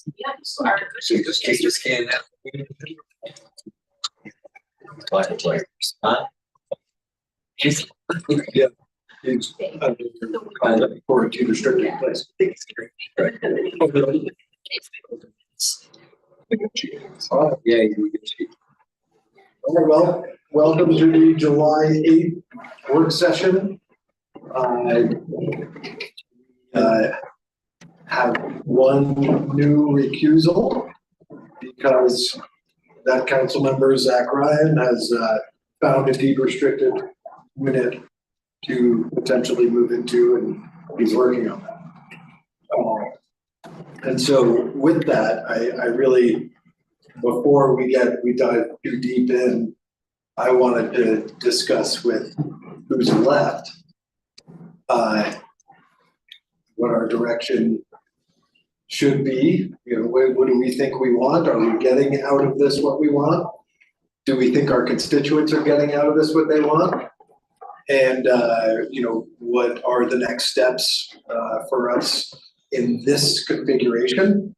Yeah, so our Just take your scan now. Huh? Easy. Yeah. It's quarantine restricted place. Yeah, you can see. All right, well, welcome to the July 8th work session. Have one new recusal because that council member, Zach Ryan, has found a deed restricted unit to potentially move into, and he's working on that. And so with that, I really, before we dive too deep in, I wanted to discuss with who's left what our direction should be. You know, what do we think we want? Are we getting out of this what we want? Do we think our constituents are getting out of this what they want? And you know, what are the next steps for us in this configuration?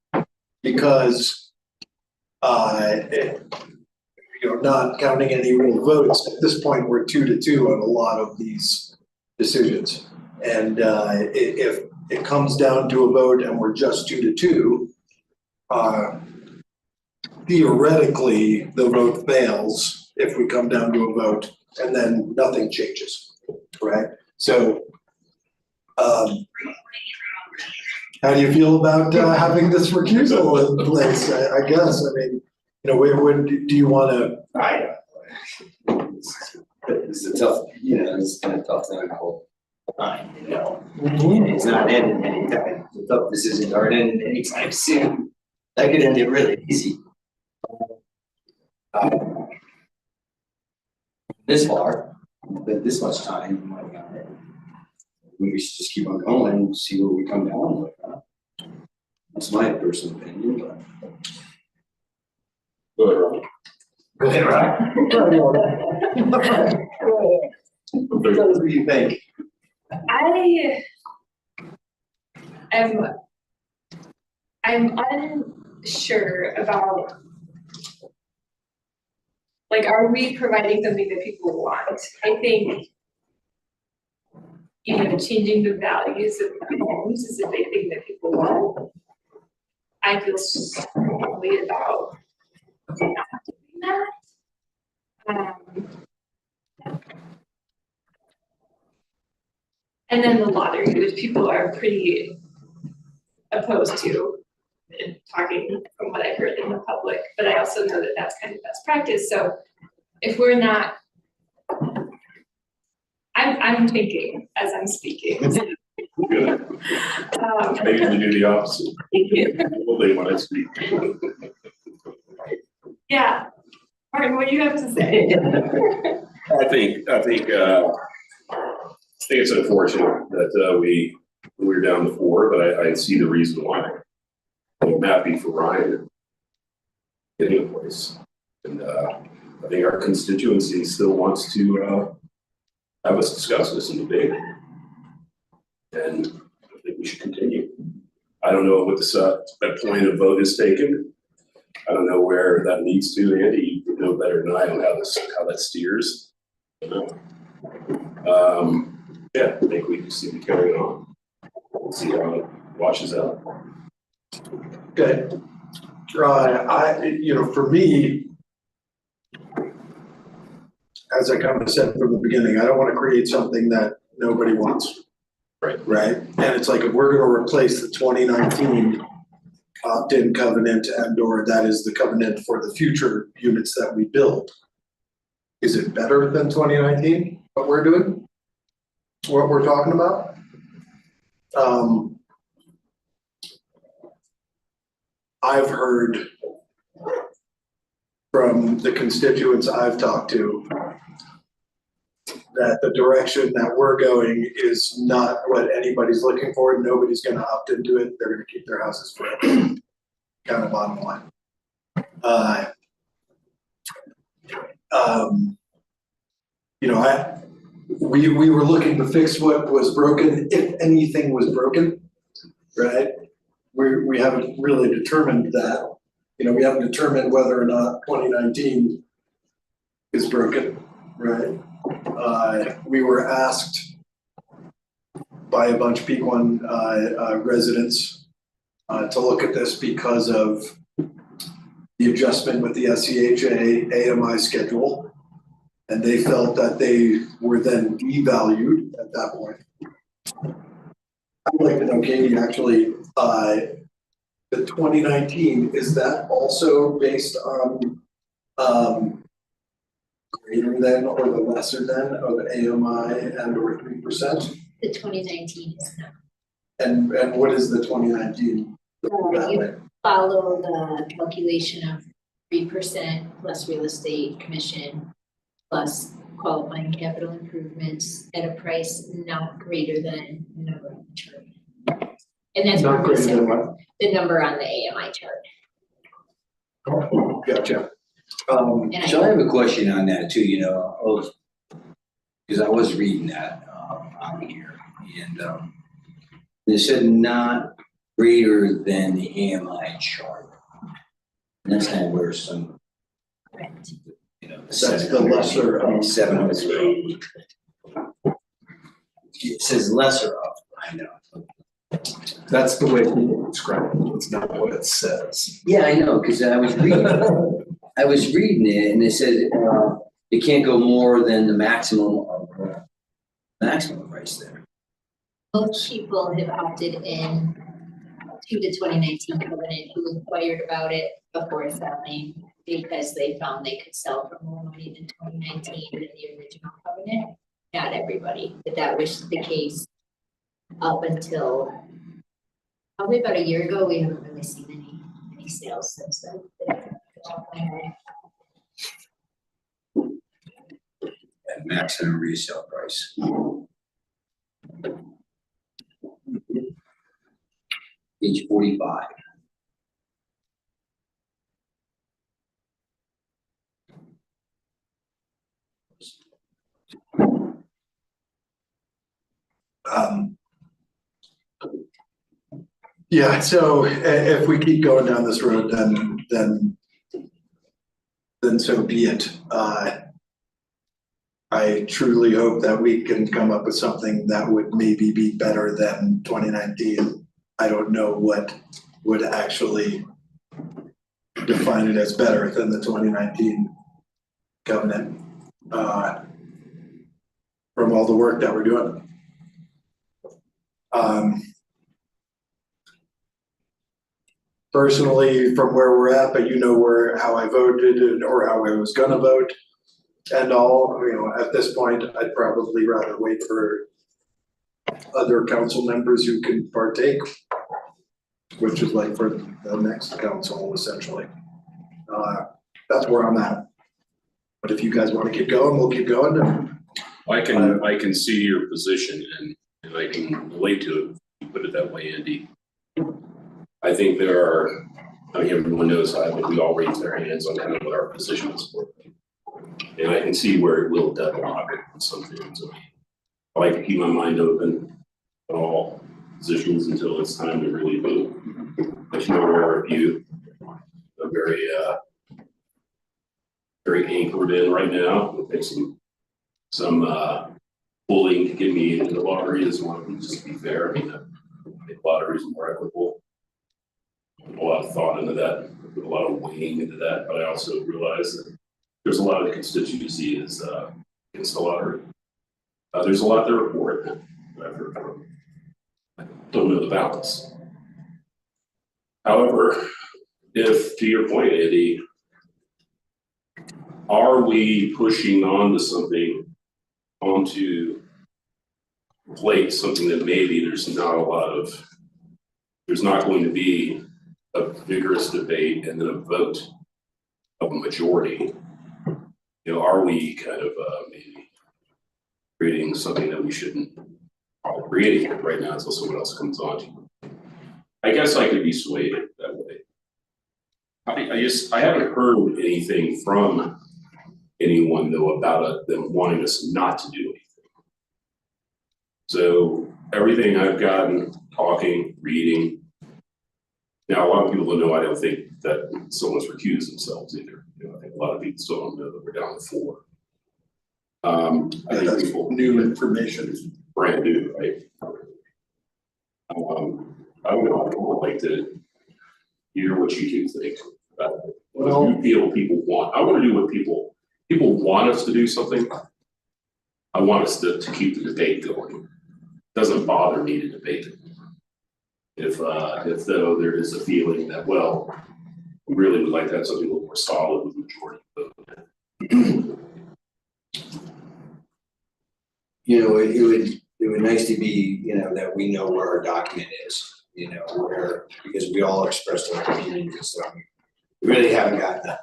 Because you know, not counting any real votes, at this point, we're 2-2 on a lot of these decisions. And if it comes down to a vote and we're just 2-2, theoretically, the vote fails if we come down to a vote and then nothing changes, right? So how do you feel about having this recusal in place? I guess, I mean, you know, when do you want to? It's a tough, you know, it's kind of tough thing to hold. You know, Mm-hmm. it's not ending anytime. The tough decisions aren't ending anytime soon. That could end it really easy. This far, but this much time, oh my God. We should just keep on going and see where we come down with. That's my personal opinion, but. Go ahead, Ron. Tell us what you think. I'm unsure about, like, are we providing something that people want? I think, you know, changing the values of homes is a big thing that people want. I feel strongly about not doing that. And then the lottery, which people are pretty opposed to, in talking from what I heard in the public, but I also know that that's kind of best practice. So if we're not, I'm thinking as I'm speaking. Good. I usually do the opposite. Well, they want to speak. Yeah, Martin, what do you have to say? I think it's unfortunate that we're down to 4, but I see the reason why. I'm happy for Ryan getting a place, and I think our constituency still wants to have us discuss this in debate, and I think we should continue. I don't know what that point of vote is taken. I don't know where that needs to. Andy, you know better than I on how that steers. Yeah, I think we just need to carry it on. We'll see how it washes out. Okay. You know, for me, as I kind of said from the beginning, I don't want to create something that nobody wants. Right. And it's like, if we're going to replace the 2019 opt-in covenant and/or that is the covenant for the future units that we build, is it better than 2019, what we're doing? What we're talking about? I've heard from the constituents I've talked to that the direction that we're going is not what anybody's looking for. Nobody's going to opt into it. They're going to keep their houses forever. Kind of bottom line. You know, we were looking to fix what was broken, if anything was broken, right? we haven't really determined that. You know, we haven't determined whether or not 2019 is broken, right? We were asked by a bunch of people and residents to look at this because of the adjustment with the SCHA AMI schedule. And they felt that they were then devalued at that point. I'd like to know, Katie, actually, the 2019, is that also based on greater than or the lesser than of AMI and or 3%? The 2019 is not. And what is the 2019? You follow the calculation of 3% plus real estate commission plus qualifying capital improvements at a price not greater than the number on the chart. And that's Not what we greater said, than what? the number on the AMI chart. Gotcha. And So I have a question on that too, you know, because I was reading that on here, and it said not greater than the AMI chart. And that's kind of where some, correct. you know, That's the lesser of. 703. It says lesser of, I know. That's the way people describe it. It's not what it says. Yeah, I know, because I was reading it and it said it can't go more than the maximum price there. Most people have opted in to the 2019 covenant who inquired about it before selling because they found they could sell for more money than 2019 than the original covenant. Not everybody, but that was the case up until probably about a year ago. We haven't really seen any sales since then. At maximum resale price. Page 45. Yeah, so if we keep going down this road, then so be it. I truly hope that we can come up with something that would maybe be better than 2019. I don't know what would actually define it as better than the 2019 covenant, from all the work that we're doing. Personally, from where we're at, but you know how I voted or how I was gonna vote and all, you know, at this point, I'd probably rather wait for other council members who can partake, which is like for the next council essentially. That's where I'm at. But if you guys wanna keep going, we'll keep going. I can see your position and I can relate to it, if you put it that way, Andy. I think I mean, everyone knows, I think we all raise their hands on kind of what our positions were. And I can see where it will deadlock on some things. I like to keep my mind open on all positions until it's time to really move. But you know, there are a few very anchored in right now. We'll take some bullying to get me into the lottery as one of them, just to be fair. I mean, I think lottery is more equitable. A lot of thought into that, a lot of weighing into that, but I also realize that there's a lot of the constituency is against the lottery. There's a lot there report that I've heard from. I don't know the balance. However, if to your point, Andy, are we pushing onto something, onto plate something that maybe there's not going to be a vigorous debate and then a vote of a majority? You know, are we kind of maybe creating something that we shouldn't probably creating it right now until someone else comes on to? I guess I could be swayed that way. I haven't heard anything from anyone though about them wanting us not to do anything. So everything I've gotten, talking, reading, Now, a lot of people don't know, I don't think that someone's recused themselves either. You know, I think a lot of people still don't know that we're down to 4. I think That's people, new information. brand new, right? I would like to hear what you two think about it. What do you feel people want? I want to do what people want us to do something. I want us to keep the debate going. Doesn't bother me to debate it. If though there is a feeling that, well, we really would like to have something a little more solid with majority vote. You know, it would nice to be, you know, that we know where our document is, you know, where, because we all expressed our opinions and stuff. We really haven't gotten a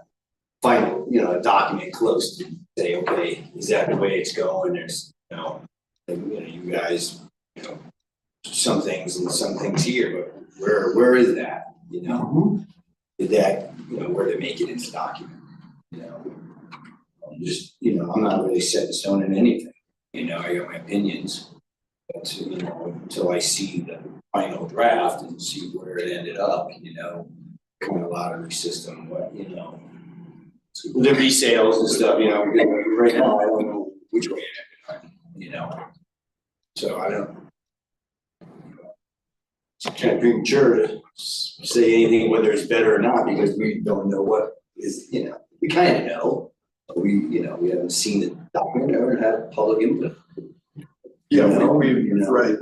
final, you know, a document close to say, okay, is that the way it's going? There's, you know, you guys, you know, some things and some things here, but where is that, you know? Did that, you know, where to make it into the document, you know? Just, you know, I'm not really set in stone in anything, you know, I got my opinions. But, you know, until I see the final draft and see where it ended up, you know, kind of lottery system, what, you know. The resales and stuff, you know, because right now I don't know which way it ended up, you know. So I don't. It's kind of premature to say anything whether it's better or not, because we don't know what is, you know, we kind of know. But we, you know, we haven't seen the document or had public input. Yeah, You know? right.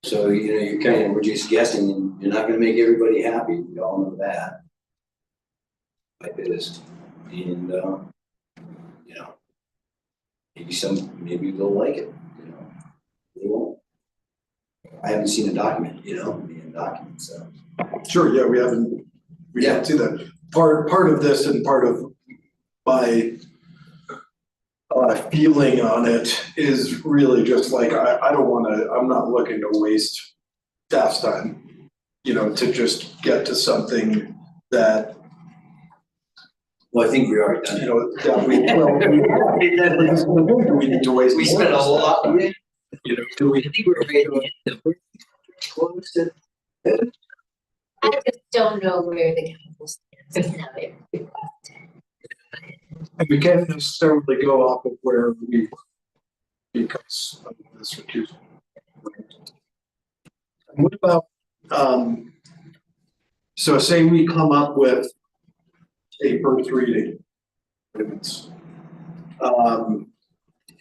So, you know, you're kind of, we're just guessing, and you're not gonna make everybody happy, we all know that. Like this, and, you know, maybe they'll like it, you know, they won't. I haven't seen a document, you know, the document, so. Sure, yeah, we haven't seen that. Part of this and part of my feeling on it is really just like, I don't wanna, I'm not looking to waste staff's time, you know, to just get to something that, Well, I think we already done you it. know, that we need to waste. We spent a lot, You know, do we? I think we're ready to end the close to. I just don't know where the council stands now. And we can't necessarily go off of where we were because of this recusal. And what about, so say we come up with a first reading.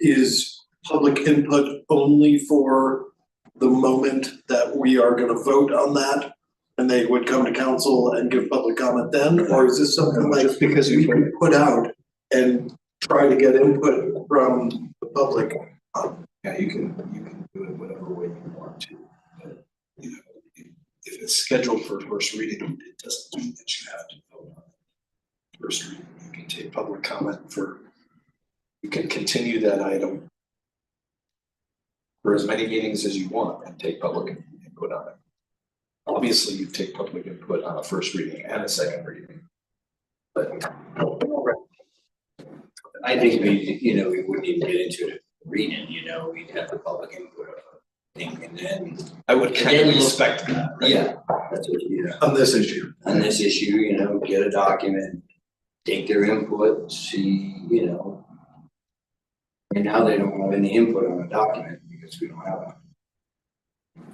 Is public input only for the moment that we are gonna vote on that? And they would come to council and give public comment then, or is this something like, just because we can put out and try to get input from the public? Yeah, you can do it whatever way you want to, but, you know, if it's scheduled for first reading, it doesn't mean that you have to vote on it. First reading, you can take public comment you can continue that item for as many meetings as you want and take public input on it. Obviously, you take public input on a first reading and a second reading. But I think we, you know, we wouldn't even get into it reading, you know, we'd have the public input of a thing, and then. I would kind Then of we'll- respect that, right? Yeah, that's what, you know, On this issue. on this issue, you know, get a document, take their input, see, you know. And now they don't have any input on a document because we don't have one.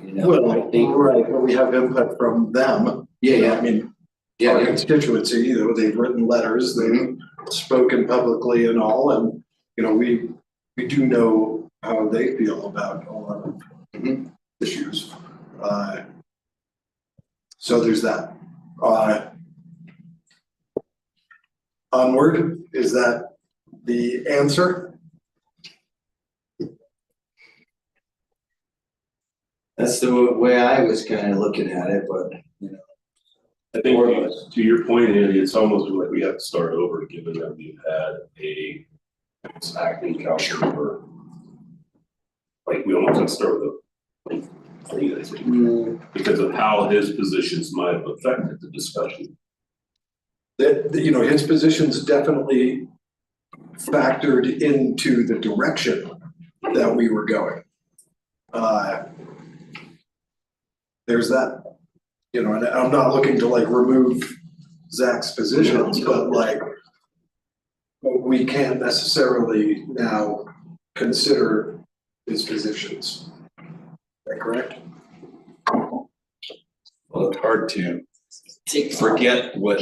You know, I Well, think, right, but we have input from them. yeah, I mean, yeah, our yeah, constituency, you know, they've written letters, they've spoken publicly and all, and, you know, we do know how they feel about a lot of issues. So there's that. Onward, is that the answer? that's the way I was kind of looking at it, but, you know. I think to your point, Andy, it's almost like we have to start over, given that we've had a acting council member. Like, we almost have to start with a clean, I think, because of how his positions might have affected the discussion. That, you know, his position's definitely factored into the direction that we were going. There's that. you know, and I'm not looking to like remove Zach's positions, but like we can't necessarily now consider his positions. Is that correct? Well, it's hard to forget what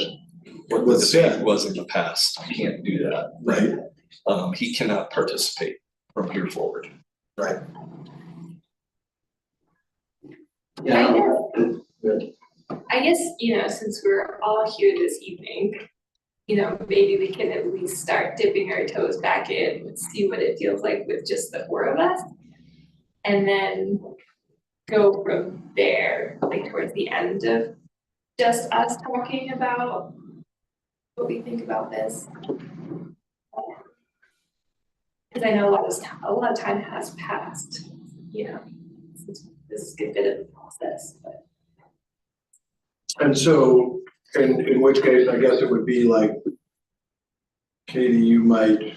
the Was said. debate was in the past. You can't do that. Right. He cannot participate from here forward. Right. I guess, since we're all here this evening, maybe we can at least start dipping our toes back in and see what it feels like with just the four of us. And then go from there, like towards the end of just us talking about what we think about this. Because I know a lot of time has passed, since this is a bit of a process, but. And so, in which case, I guess it would be like, Katie, you might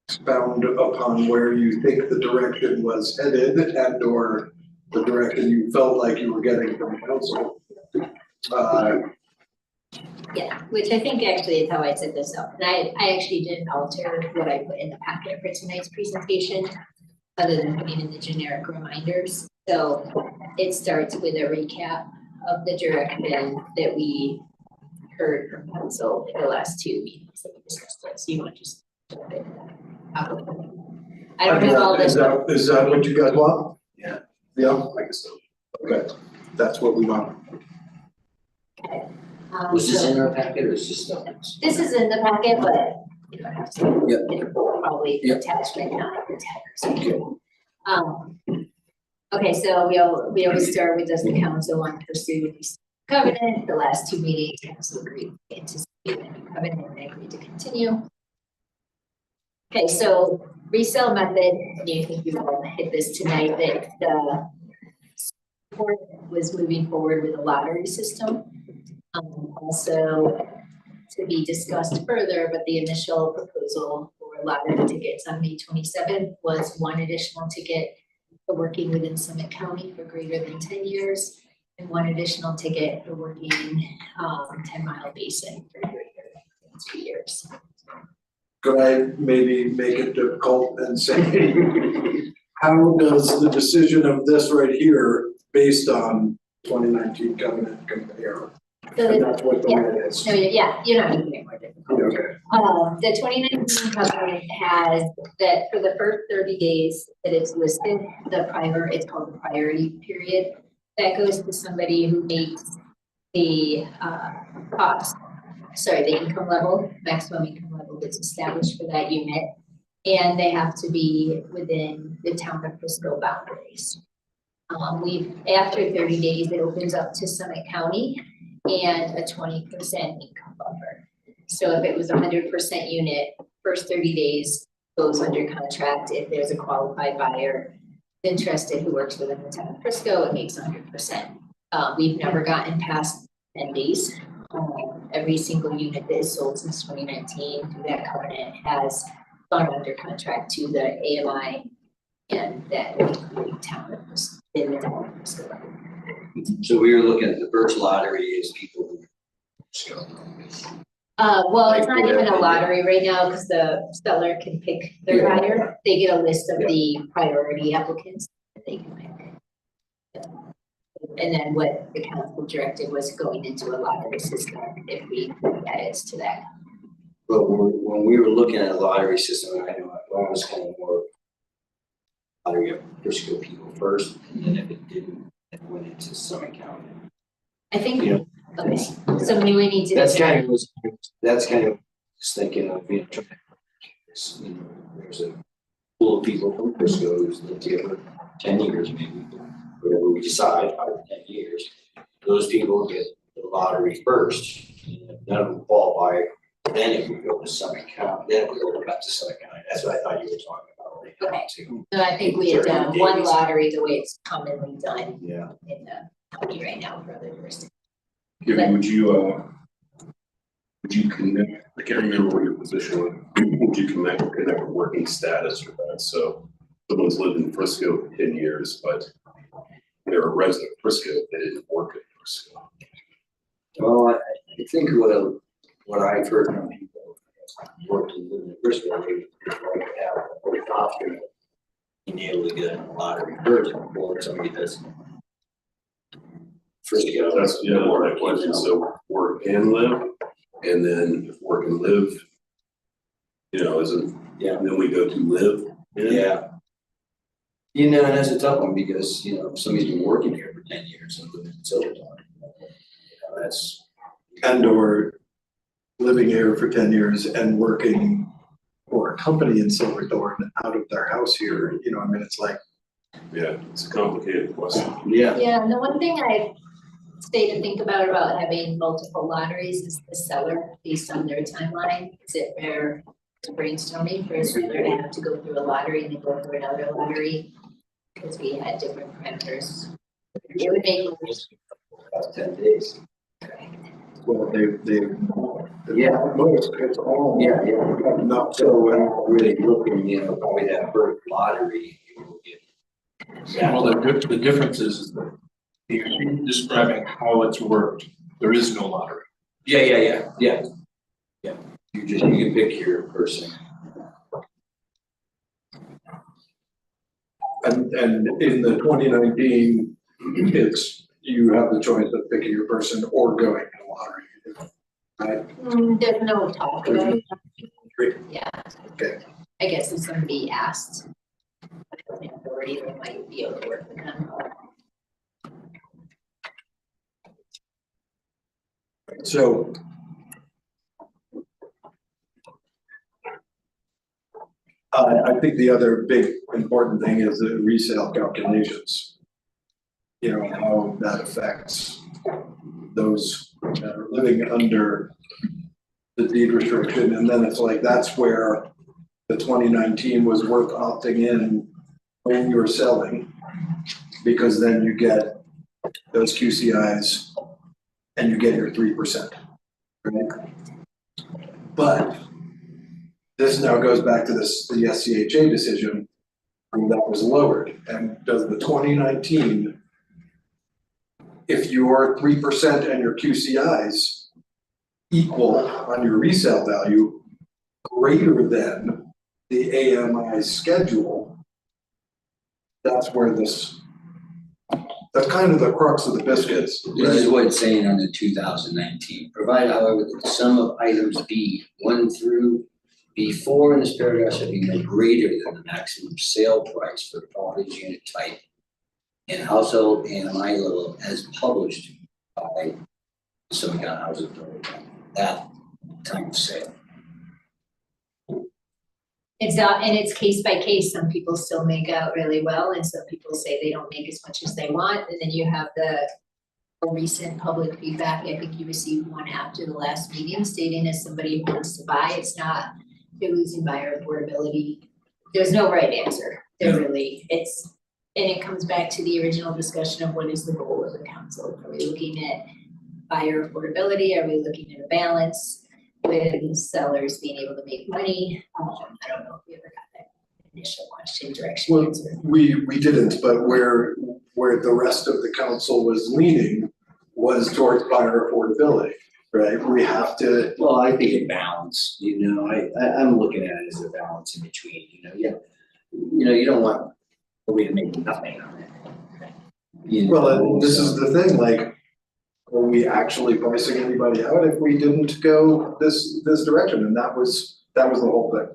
expound upon where you think the direction was headed and or the direction you felt like you were getting from council. Yeah, which I think actually is how I set this up. And I actually didn't alter what I put in the packet for tonight's presentation, other than putting in the generic reminders. So it starts with a recap of the direction that we heard from council in the last two meetings that we discussed this. So you want to just jump into that? I don't have all this. Is that what you guys want? Yeah. Yeah, I guess so. okay, that's what we want. Was this So in our packet or is this stuff? this is in the packet, but you don't have to. Yep. It's probably Yep. attached right now. Okay. Okay, so we always start with, does the council want to pursue the covenant? The last two meetings, council agreed to anticipate the new covenant and they agreed to continue. Okay, so resale method, and you think we will hit this tonight, that the board was moving forward with a lottery system. Also to be discussed further, but the initial proposal for lottery tickets on May 27th was one additional ticket for working within Summit County for greater than 10 years, and one additional ticket for working 10 Mile Basin for greater than 2 years. Could I maybe make it difficult and say, how does the decision of this right here, based on 2019 covenant compare? So And the, that's what the way it is. no, yeah, you're not making it more difficult. Okay. The 2019 covenant has that for the first 30 days that it's listed, it's called the priority period. That goes to somebody who meets the the income level, maximum income level that's established for that unit. And they have to be within the town of Frisco boundaries. After 30 days, it opens up to Summit County and a 20% income buffer. So if it was 100% unit, first 30 days goes under contract. If there's a qualified buyer interested who works within the town of Frisco, it makes 100%. We've never gotten past 10 days. Every single unit that is sold since 2019 through that covenant has gone under contract to the AMI, and that would include town of Frisco, in the town of Frisco. So we were looking at the first lottery is people who. Well, it's not even a lottery right now because the seller can pick their buyer. They get a list of the priority applicants that they can pick. And then what the council directed was going into a lottery system if we added to that. But when we were looking at a lottery system, I know I was kind of more lottery of Frisco people first, and then if it didn't, it went into Summit County. I think, Yeah. okay, so maybe we need to. That's kind of just thinking of, trying to, there's a pool of people from Frisco who's lived here for 10 years, maybe, whatever we decide, 5 or 10 years. Those people get the lottery first, and if none of them qualify, then if we go to Summit County, then if we go back to Summit County, that's what I thought you were talking about. Right now, Okay. too. No, I think we had 30 done one days. lottery the way it's commonly done Yeah. in the county right now for other jurisdictions. Gibby, would you connect, I can't remember what your position was, would you connect working status with that? So someone's lived in Frisco for 10 years, but they're a resident of Frisco, they didn't work in works. Well, I think what I've heard from people who worked in the Bristol, they like to have a whole option of being able to get a lottery first before somebody does. First, you know, That's, more my question, so work and live, and then if work and live, isn't, Yeah. and then we go to live. Yeah. You know, and that's a tough one because, if somebody's been working here for 10 years and living in Silverton, that's. And or living here for 10 years and working for a company in Silverthorne out of their house here, I mean, it's like, Yeah, it's a complicated question. Yeah. Yeah, and the one thing I say to think about having multiple lotteries is the seller based on their timeline. Is it fair to brainstorming for a seller to have to go through a lottery and then go through another lottery? Because we had different parameters. It would make. About 10 days. well, they. Yeah. Most, it's all. Yeah, yeah. Not So so when well. we're really looking, probably that first lottery, you will get. Well, the difference is that if you're describing how it's worked, there is no lottery. Yeah. Yeah. You can pick your person. And in the 2019, you have the choice of picking your person or going to lottery. There's no talk about it. Great. Yeah. Okay. I guess if somebody asked, the authority, they might be able to work with them. So. I think the other big important thing is the resale calculations. How that affects those that are living under the deed restriction, and then it's like, that's where the 2019 was worth opting in when you're selling, because then you get those QCIs and you get your 3%, right? But this now goes back to the SCHA decision that was lowered, and does the 2019, if your 3% and your QCIs equal on your resale value greater than the AMI schedule, that's where that's kind of the crux of the biscuits. This is what it's saying on the 2019. Provided, however, that the sum of items B1 through B4 in this paragraph should be no greater than the maximum sale price for the property's unit type and household AMI level as published by some kind of housing authority at time of sale. It's not, and it's case by case. Some people still make out really well and some people say they don't make as much as they want. And then you have the recent public feedback. I think you received one after the last meeting stating as somebody who wants to buy, it's not, you're losing buyer affordability. There's no right answer. There really, and it comes back to the original discussion of what is the goal of the council? Are we looking at buyer affordability? Are we looking at a balance with sellers being able to make money? I don't know if we ever got that initial question direction Well, answer. we didn't, but where the rest of the council was leaning was towards buyer affordability, right? We have to. Well, I think a balance, I'm looking at it as a balance in between, you don't want a way to make nothing on it. Well, and this is the thing, like, are we actually pricing anybody out if we didn't go this direction? And that was the whole thing.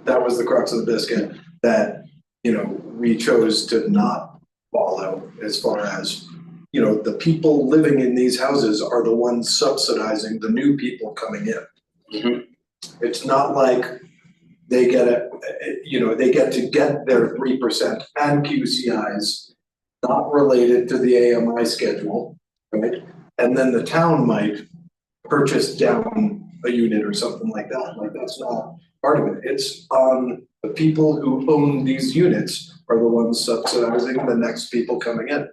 That was the crux of the biscuit, that, we chose to not follow as far as, the people living in these houses are the ones subsidizing the new people coming in. Mhm. It's not like they get they get to get their 3% and QCIs not related to the AMI schedule, right? And then the town might purchase down a unit or something like that. Like, that's not part of it. It's on the people who own these units are the ones subsidizing the next people coming in.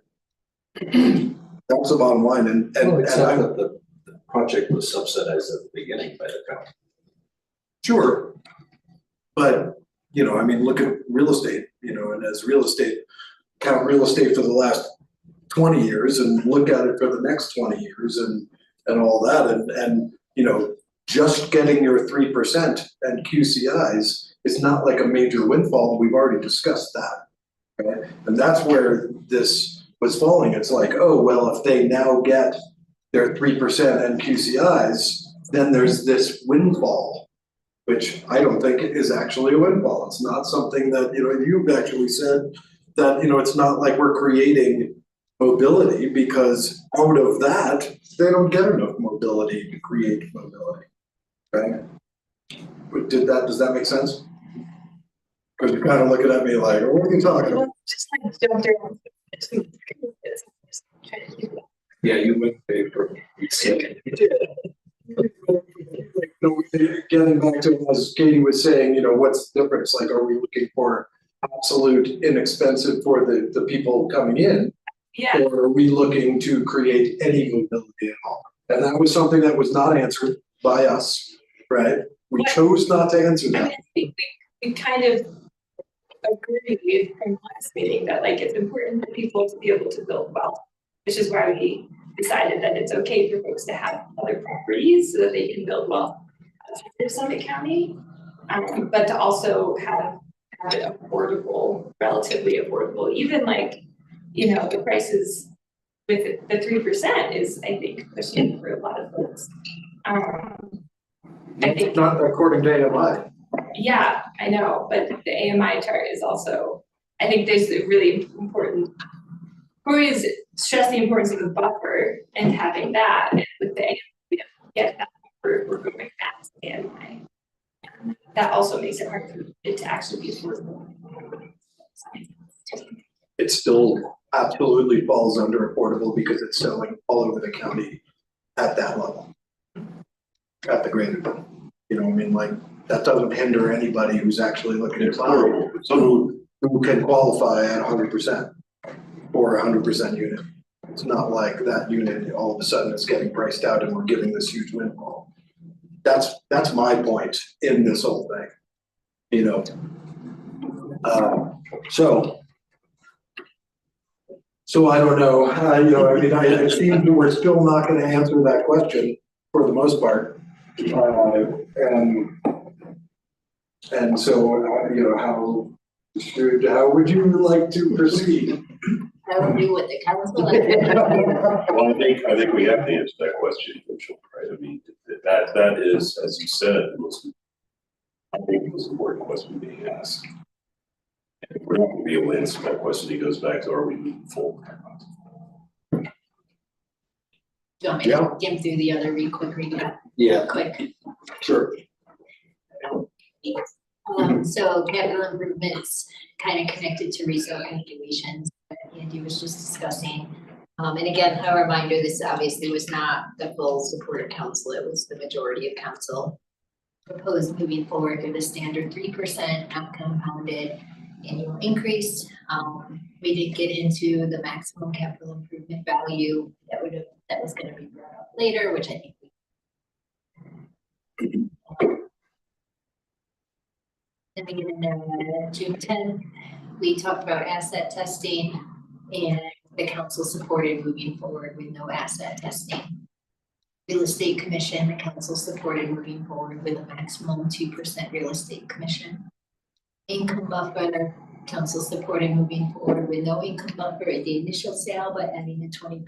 That's the bottom line, and The project was subsidized at the beginning by the county. sure. But, look at real estate, and as count real estate for the last 20 years and look at it for the next 20 years and all that, and, you know, just getting your 3% and QCIs is not like a major windfall, we've already discussed that, right? And that's where this was falling, it's like, oh, well, if they now get their 3% and QCIs, then there's this windfall, which I don't think is actually a windfall, it's not something that, you know, you've actually said that, you know, it's not like we're creating mobility, because out of that, they don't get enough mobility to create mobility, right? But does that make sense? Because you're kind of looking at me like, what are you talking about? Just like jumped around. Trying to do that. Yeah, you went paper. Getting back to, as Katie was saying, you know, what's the difference? Like, are we looking for absolute inexpensive for the people coming in? Yeah, Or are we looking to create any mobility at all? And that was something that was not answered by us, right? We chose not to answer I mean, that. I think we kind of agreed from last meeting that like it's important for people to be able to build wealth, which is why we decided that it's okay for folks to have other properties so that they can build wealth outside of Summit County, but to also have it affordable, relatively affordable, even like, you know, the prices with the 3% is, I think, pushing for a lot of folks. I think, Not according to AMI. yeah, I know, but the AMI chart is also, I think there's a really important, Corey has stressed the importance of the buffer and having that, and with the AMI, we don't get that buffer, we're going past the AMI. That also makes it hard for it to actually be affordable. It still absolutely falls under affordable because it's selling all over the county at that level. At the greater, you know, what I mean, like, that doesn't hinder anybody who's actually looking at buying, who can qualify at 100% or 100% unit. It's not like that unit all of a sudden is getting priced out and we're giving this huge windfall. That's my point in this whole thing, you know. So I don't know, you know, I mean, it seems we're still not gonna answer that question for the most part. And so, you know, how would you like to proceed? I will do what the council. Well, I think we have to answer that question, Mitchell, right? I mean, that is, as you said, I think the most important question being asked. And if we're not gonna be able to answer that question, it goes back to, are we moving forward or not? Do you want me to skim through the other quick recap? Yeah, Quick. Sure. So capital improvements kind of connected to rezone calculations that Andy was just discussing. And again, a reminder, this obviously was not the full support of council, it was the majority of council. Proposed moving forward with a standard 3% non-compounded annual increase. We did get into the maximum capital improvement value that was gonna be brought up later, which I think Then we get into June 10th, we talked about asset testing and the council supported moving forward with no asset testing. Real estate commission, the council supported moving forward with a maximum 2% real estate commission. Income buffer, council supported moving forward with no income buffer at the initial sale, but adding a 20%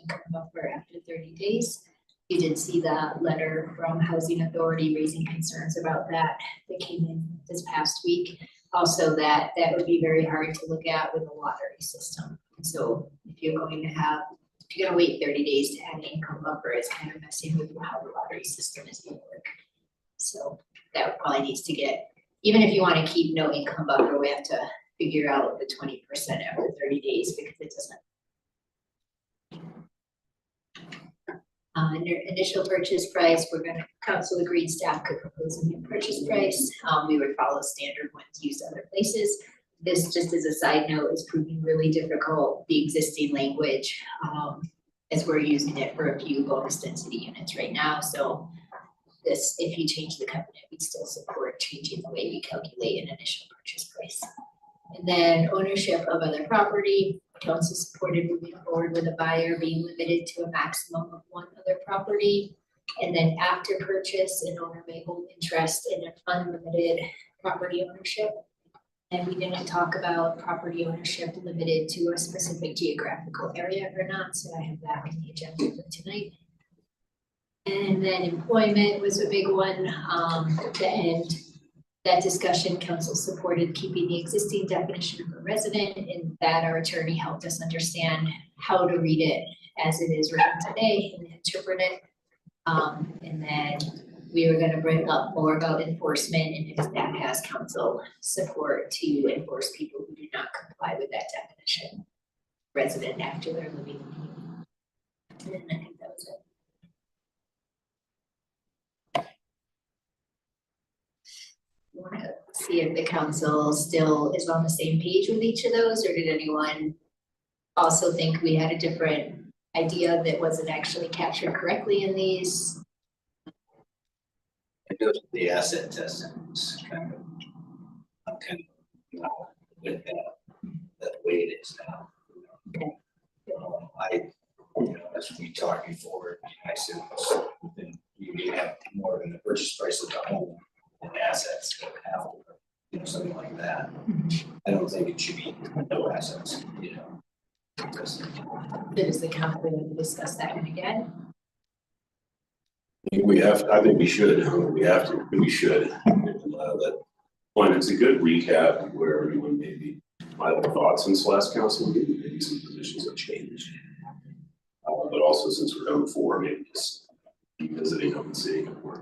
income buffer after 30 days. You did see that letter from Housing Authority raising concerns about that came in this past week. Also that would be very hard to look at with a lottery system. So if you're going to wait 30 days to add an income buffer, it's kind of messing with how the lottery system is going to work. So that probably needs to get, even if you want to keep no income buffer, we have to figure out the 20% after 30 days because it doesn't. Initial purchase price, council agreed staff could propose a new purchase price. We would follow standard ones used other places. This, just as a side note, is proving really difficult, the existing language, as we're using it for a few bonus density units right now. So this, if you change the covenant, we still support changing the way we calculate an initial purchase price. And then ownership of other property, Council supported moving forward with a buyer being limited to a maximum of one other property. And then after purchase, an owner may hold interest in an unlimited property ownership. And we didn't talk about property ownership limited to a specific geographical area or not, so I have that on the agenda for tonight. And then employment was a big one, the end. That discussion, council supported keeping the existing definition of a resident, and that our attorney helped us understand how to read it as it is written today and interpret it. And then we were gonna bring up more about enforcement and if that has council support to enforce people who do not comply with that definition. Resident after they're living. And I think that was it. Wanna see if the council still is on the same page with each of those, or did anyone also think we had a different idea that wasn't actually captured correctly in these? It goes with the asset testing, it's kind of, I'm kind of, with that the way it is now. As we talked before, I said, you need to have more than the purchase price of the home and assets that have, something like that. I don't think it should be no assets, because Does the council want to discuss that one again? I think we should, we should. One, it's a good recap where everyone maybe might have thought since last council meeting, maybe some positions have changed. But also since we're done before, maybe just revisiting them and seeing if we're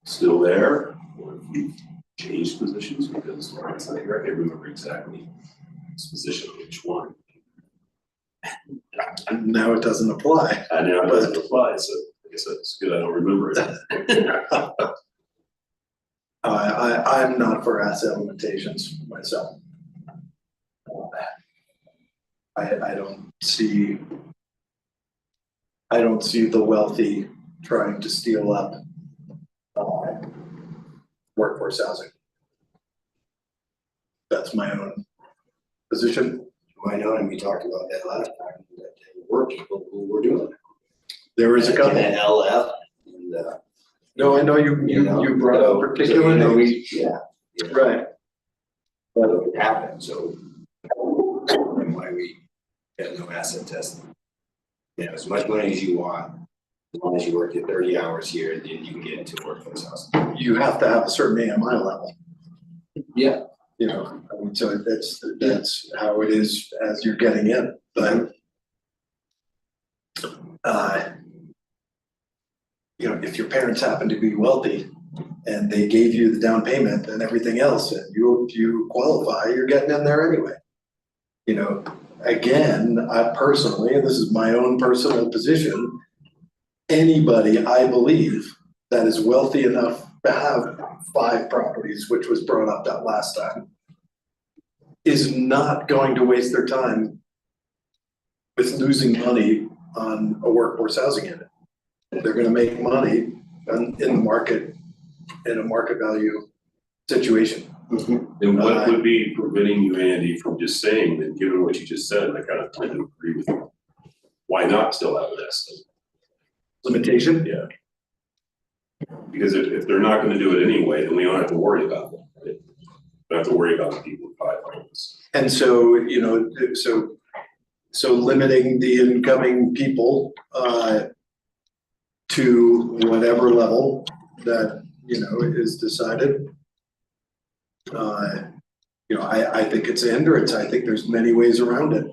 still there, or if we've changed positions, because it's not here, I can't remember exactly this position on each one. Now it doesn't apply. I know it doesn't apply, so I guess that's good, I don't remember it. I'm not for asset limitations myself. I don't see the wealthy trying to steal up workforce housing. That's my own position. why not? And we talked about that last time, that there were people who were doing it. There is a couple. And LF, and, No, I know you brought up particular names. Yeah. Right. But it happened, so. And why we got no asset testing. As much money as you want, as long as you work your 30 hours here, then you can get into workforce housing. You have to have a certain AMI level. Yeah. So that's how it is as you're getting in, but. If your parents happen to be wealthy and they gave you the down payment and everything else and you qualify, you're getting in there anyway. Again, I personally, and this is my own personal position, anybody I believe that is wealthy enough to have 5 properties, which was brought up that last time, is not going to waste their time with losing money on a workforce housing unit. They're gonna make money in the market, in a market value situation. And what would be preventing you, Andy, from just saying that, given what you just said, and I kind of tend to agree with you, why not still have an asset? Limitation? Yeah. Because if they're not gonna do it anyway, then we don't have to worry about them, right? We don't have to worry about the people who buy homes. And so, so limiting the incoming people, to whatever level that, is decided. I think it's a hindrance. I think there's many ways around it.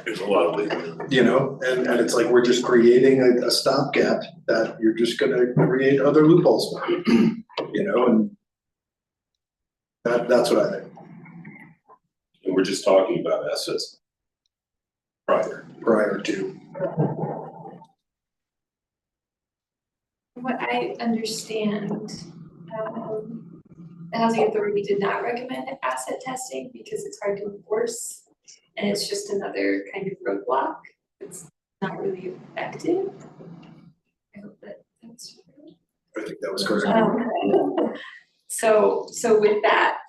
There's a lot of ways. And it's like we're just creating a stopgap that you're just gonna create other loopholes, and that's what I think. And we're just talking about assets Prior to. What I understand, the housing authority did not recommend asset testing because it's hard to enforce. And it's just another kind of roadblock. It's not really effective. I hope that's true. I think that was correct. So with that,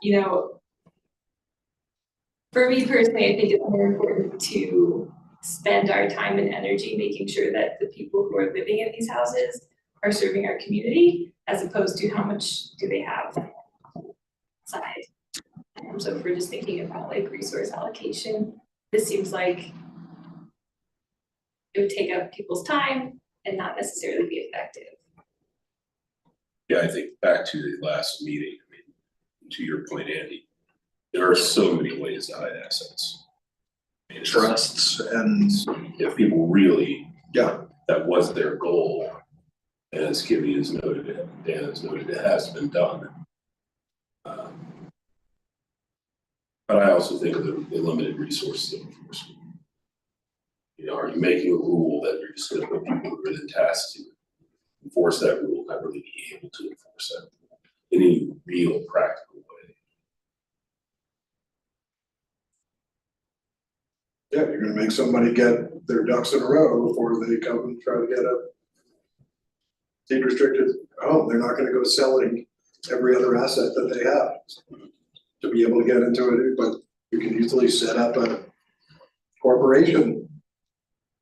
for me personally, I think it's more important to spend our time and energy making sure that the people who are living in these houses are serving our community, as opposed to how much do they have side. So if we're just thinking about like resource allocation, this seems like it would take up people's time and not necessarily be effective. Yeah, I think back to the last meeting, I mean, to your point, Andy, there are so many ways to hide assets. I mean, it's just- Trusts and, If people really, yeah, that was their goal, as Kimmy has noted it, Dan has noted, it has been done. But I also think of the limited resources of enforcement. You know, are you making a rule that you're just gonna put people who are then tasked to enforce that rule, not really be able to enforce that rule in any real practical way? yeah, you're gonna make somebody get their ducks in a row before they come and try to get a deed restricted home. They're not gonna go selling every other asset that they have to be able to get into it, but you can easily set up a corporation,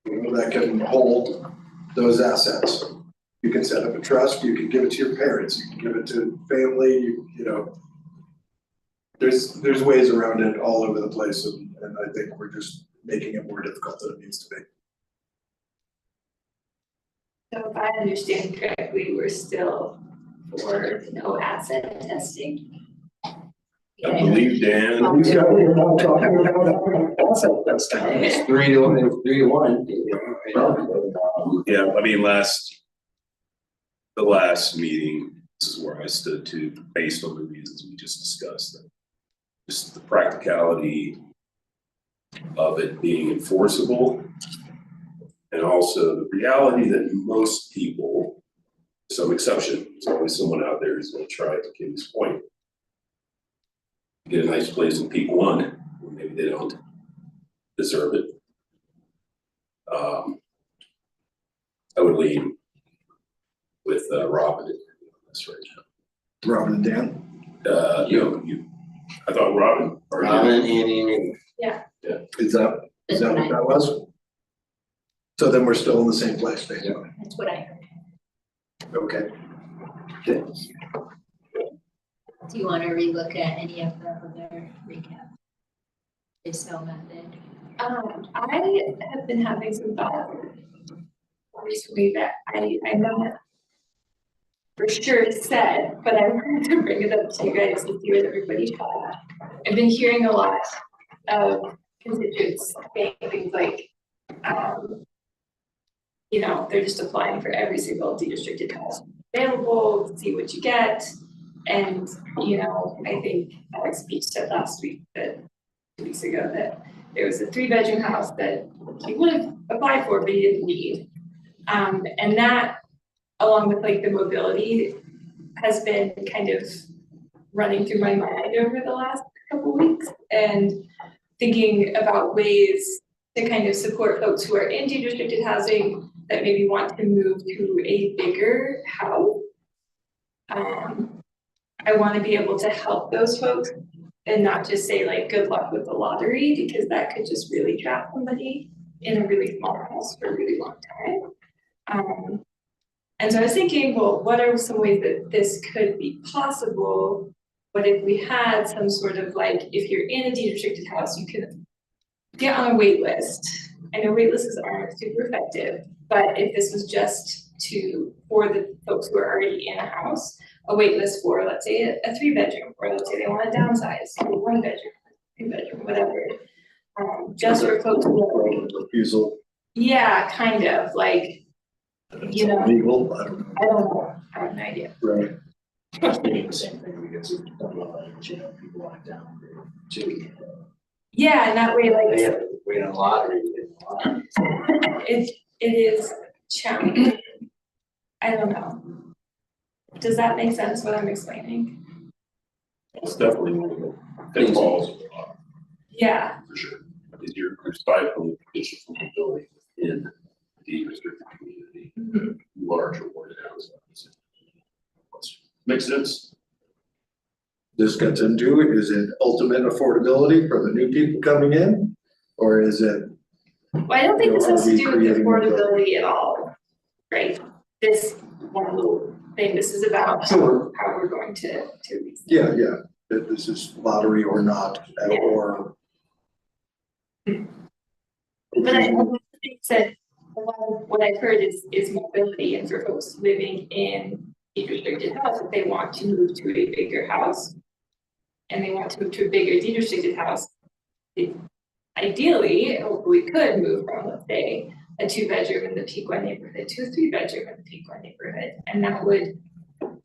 you know, that can hold those assets. You can set up a trust, you can give it to your parents, you can give it to family, you know. There's ways around it all over the place, and I think we're just making it more difficult than it needs to be. So if I understand correctly, we're still for no asset testing. I believe Dan, We're not talking about asset testing. It's 3-1, you know. yeah, I mean, the last meeting, this is where I stood too, based on the reasons we just discussed. Just the practicality of it being enforceable. And also the reality that most people, some exception, there's always someone out there who's gonna try to Kimmy's point. Get a nice place in peak one, or maybe they don't deserve it. I would lean with Robin in this right now. Robin and Dan, I thought Robin. or you. Robin, Andy, and me. is that what that was? So then we're still in the same place, basically. That's what I heard. Okay. Do you wanna relook at any of the other recap? Sale method. I have been having some thoughts recently that I'm not for sure said, but I wanted to bring it up to you guys to see what everybody thought. I've been hearing a lot of constituents saying things like, you know, they're just applying for every single deed restricted house available, see what you get. And, you know, I think Alex Beach said last week that 2 weeks ago that there was a 3-bedroom house that he would have applied for, but he didn't need. And that, along with like the mobility, has been kind of running through my mind over the last couple weeks, and thinking about ways to kind of support folks who are in deed restricted housing that maybe want to move to a bigger house. I want to be able to help those folks and not just say like, good luck with the lottery, because that could just really trap somebody in a really small house for a really long time. And so I was thinking, well, what are some ways that this could be possible? What if we had some sort of like, if you're in a deed restricted house, you can get on a wait list. I know wait lists aren't super effective, but if this was just for the folks who are already in a house, a wait list for, let's say, a 3-bedroom, or let's say they want to downsize to a 1-bedroom, 2-bedroom, whatever. Just for folks who are, Refusal. yeah, kind of, like, you know, Legal, I don't know. I don't know, I have no idea. Right. Thinking the same thing because you know, people want it down too. Yeah, and that way, They like, have to wait on lottery, to get the lottery. it is challenging. I don't know. Does that make sense what I'm explaining? It's definitely one of the pitfalls, Yeah, for sure. Is you're stifling the condition for mobility within the deed restricted community, mhm. larger warded houses. Makes sense. this gets into? Is it ultimate affordability for the new people coming in? Or is it, Well, I don't think You know, this has are to we do with creating affordability at all, right? This one little thing, this is about Sure. how we're going to. yeah, that this is lottery or not, Yeah. or. But I think that a lot of what I've heard is mobility, and for folks living in a restricted house, if they want to move to a bigger house. And they want to move to a bigger deed restricted house. Ideally, hopefully could move from, let's say, a 2-bedroom in the Pequot neighborhood to a 3-bedroom in the Pequot neighborhood. And that would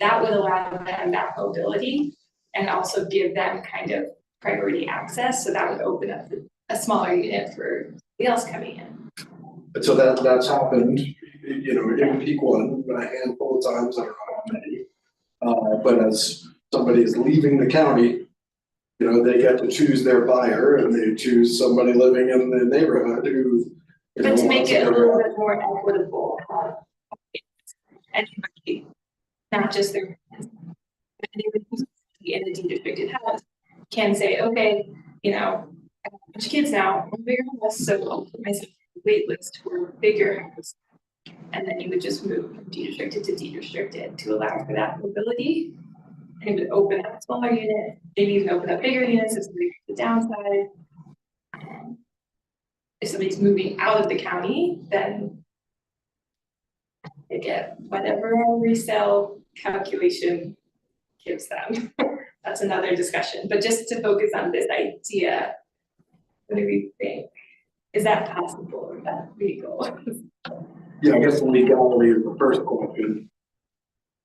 allow them that mobility and also give them kind of priority access. So that would open up a smaller unit for somebody else coming in. So that's happened, you know, in Pequot a handful of times, I don't know how many. But as somebody is leaving the county, you know, they get to choose their buyer and they choose somebody living in the neighborhood who. You know, But to make wants it a to- little bit more equitable, anybody, not just their. Anybody who's in a deed restricted house can say, okay, you know, I have a bunch of kids now, I'm bigger house, so I'll put myself on the wait list for a bigger house. And then you would just move from deed restricted to deed restricted to allow for that mobility. And it would open up a smaller unit, maybe even open up bigger units if somebody the downside. If somebody's moving out of the county, then they get whatever resale calculation gives them. That's another discussion, but just to focus on this idea, what do we think? Is that possible? Is that legal? Yeah, I guess the legality is the first question.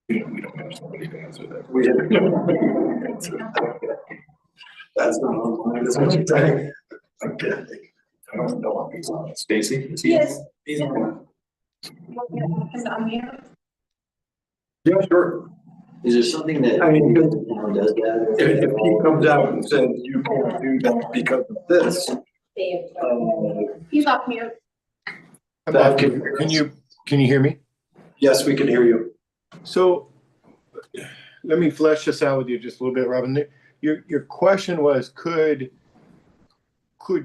We don't have somebody to answer that. We have. That's not online, is what you're saying? Okay. I don't know if he's on. Stacy, is he? Yes. He's on. Yeah, sure. Is there something that I mean, the town does that? If he comes out and says you can't do that because of this, He's off mute. that Can you hear me? yes, we can hear you. So let me flesh this out with you just a little bit, Robin. Your question was, could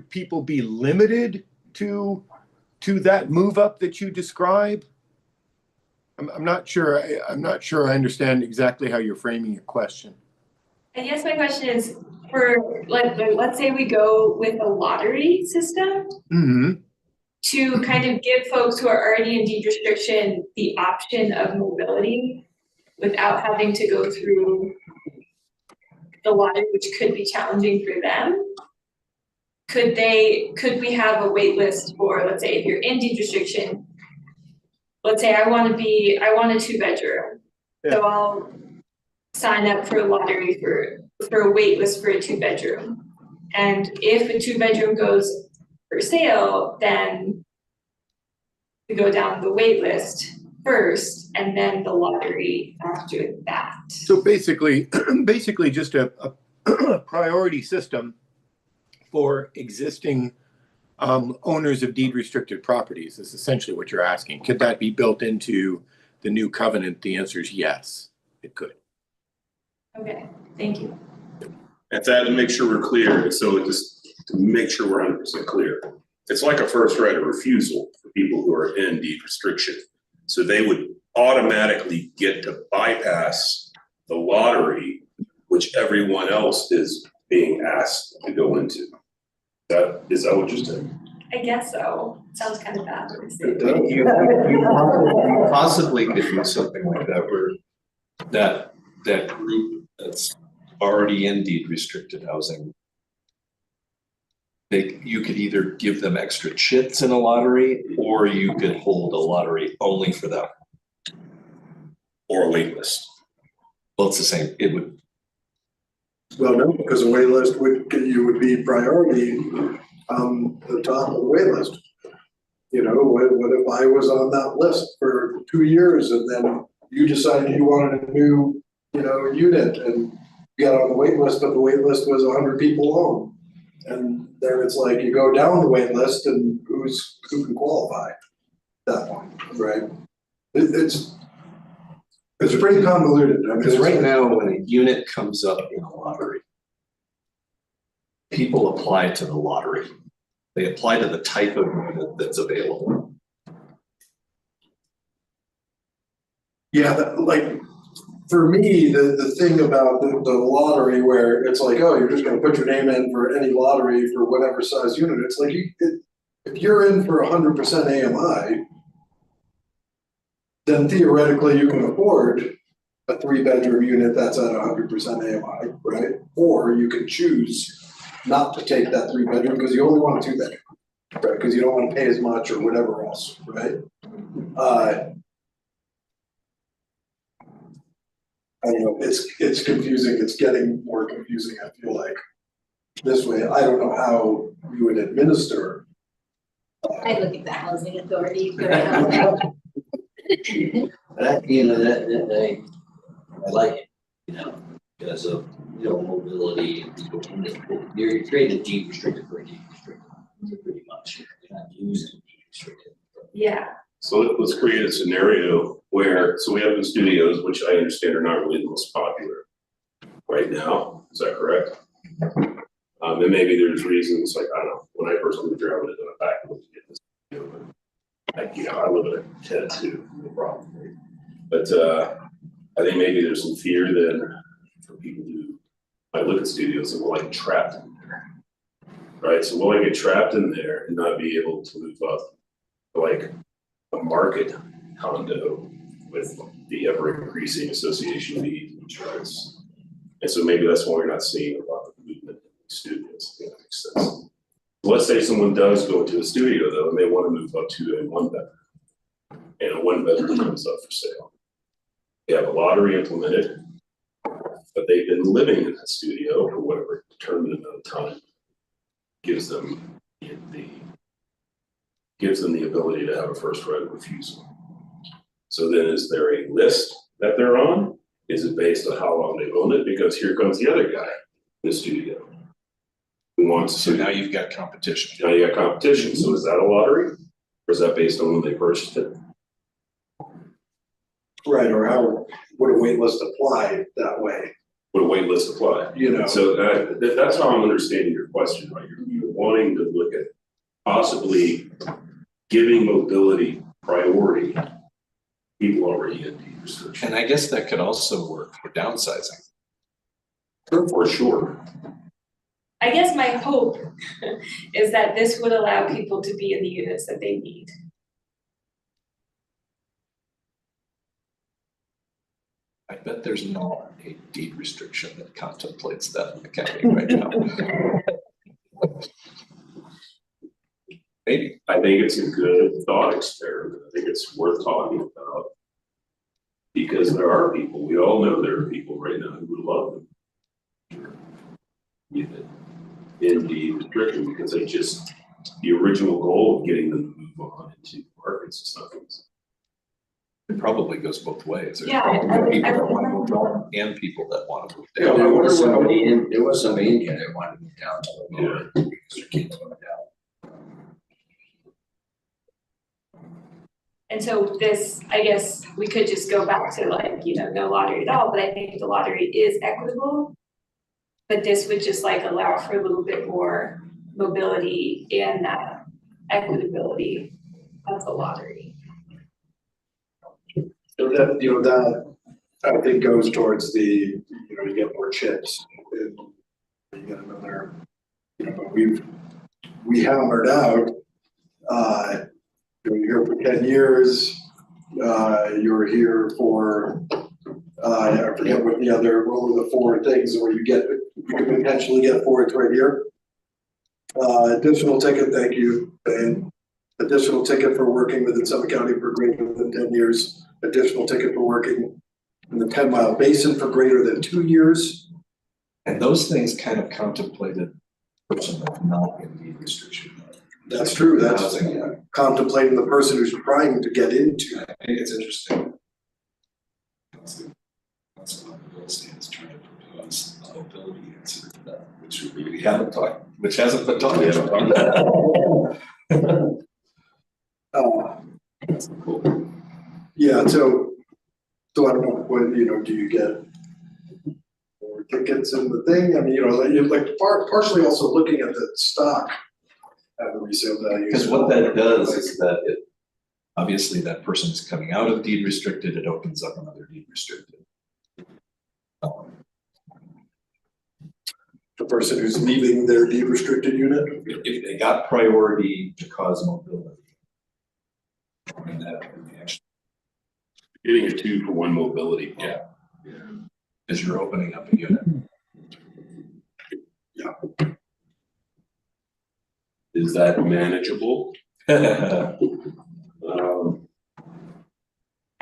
people be limited to that move up that you describe? I'm not sure. I'm not sure I understand exactly how you're framing your question. I guess my question is, for let's say we go with a lottery system Mm-hmm. to kind of give folks who are already in deed restriction the option of mobility without having to go through the lottery, which could be challenging for them. Could we have a wait list for, let's say, if you're in deed restriction, let's say I want a 2-bedroom. So I'll sign up for a lottery for a wait list for a 2-bedroom. And if a 2-bedroom goes for sale, then we go down the wait list first and then the lottery after that. So basically just a priority system for existing owners of deed restricted properties is essentially what you're asking. Could that be built into the new covenant? The answer is yes, it could. Okay, thank you. And to make sure we're clear, so just to make sure we're 100% clear, it's like a first right of refusal for people who are in deed restriction. So they would automatically get to bypass the lottery, which everyone else is being asked to go into. Is that what you're saying? I guess so. Sounds kind of bad. You possibly could do something like that where that group that's already in deed restricted housing, you could either give them extra chits in a lottery, or you could hold a lottery only for them. Or a wait list? Well, it's the same, it would, Well, no, because a wait list you would be priority, the top of the wait list. You know, what if I was on that list for 2 years and then you decided you wanted a new, unit and you got on the wait list, but the wait list was 100 people long. And then it's like you go down the wait list and who can qualify at that point, right? It's It's pretty convoluted, I mean, Because right it's- now, when a unit comes up in a lottery, people apply to the lottery. They apply to the type of unit that's available. Yeah, like, for me, the thing about the lottery where it's like, oh, you're just gonna put your name in for any lottery for whatever size unit, it's like, if you're in for 100% AMI, then theoretically you can afford a 3-bedroom unit that's at 100% AMI, right? Or you can choose not to take that 3-bedroom because you only want a 2-bedroom, right? Because you don't want to pay as much or whatever else, right? I don't know, it's confusing, it's getting more confusing, I feel like. This way, I don't know how you would administer. I look at the housing authority for help. That, you know, I like it, you know, because of, you know, mobility and people in this, you're creating a deed restricted for a deed restricted, pretty much. You're not using deed restricted. Yeah, So let's create a scenario where, so we have the studios, which I understand are not really the most popular right now, is that correct? And maybe there's reasons, like, I don't know, when I first moved here, I would have done it back and get this studio, but like, you know, I live in a tent too, no problem. Right? But I think maybe there's some fear then for people who might look at studios and we're like trapped in there. Right, so will I get trapped in there and not be able to move up to like a market condo with the ever increasing association fees and insurance? And so maybe that's why we're not seeing a lot of movement in studios, if that makes sense. Let's say someone does go into a studio though, and they want to move up to a 1-bedroom. And a 1-bedroom comes up for sale. They have a lottery implemented, but they've been living in that studio for whatever determined amount of time. Gives them the ability to have a first right of refusal. So then is there a list that they're on? Is it based on how long they've owned it? Because here comes the other guy in the studio who wants So to. now you've got competition. Now you got competition, so is that a lottery? Or is that based on when they purchased it? Right, or how, would a wait list apply that way, Would a wait list apply? you know? So that's how I'm understanding your question, right? You're wanting to look at possibly giving mobility priority. People already in deed restriction. And I guess that could also work for downsizing. For sure. I guess my hope is that this would allow people to be in the units that they need. I bet there's not a deed restriction that contemplates that in the county right now. Maybe. I think it's a good thought experiment. I think it's worth talking about. Because there are people, we all know there are people right now who would love them. In deed restriction, because they just, the original goal of getting them to move on into markets and stuff. It probably goes both ways. There's Yeah, probably people I that want to move on and people that want to move Yeah, down. there was somebody in here that wanted to move down to the lower, because their kids went down. And so this, I guess, we could just go back to like, you know, no lottery at all, but I think the lottery is equitable. But this would just like allow for a little bit more mobility and that equitability of the lottery. So that, you know, that I think goes towards the, you know, you get more chips and you get another, you know, but we hammered out, you're here for 10 years, you're here for, I forget what were the 4 things where you can potentially get 4, it's right here. Additional ticket, thank you, Ben. Additional ticket for working within Summit County for greater than 10 years. Additional ticket for working in the 10-mile basin for greater than 2 years. And those things kind of contemplated person that's not in deed restriction. That's true, that's Housing, yeah. contemplating the person who's trying to get into. I think it's interesting. That's what real estate is trying to propose, a mobility answer to that, which hasn't been talked about. Yeah, so So I don't know, what, do you get more tickets in the thing? I mean, partially also looking at the stock at the resale value. Because what that does is that it, obviously that person's coming out of deed restricted, it opens up another deed restricted. The person who's leaving their deed restricted unit. If they got priority to cause mobility. And that actually, Getting a 2-for-1 mobility. yeah. As you're opening up a unit. Is that manageable? I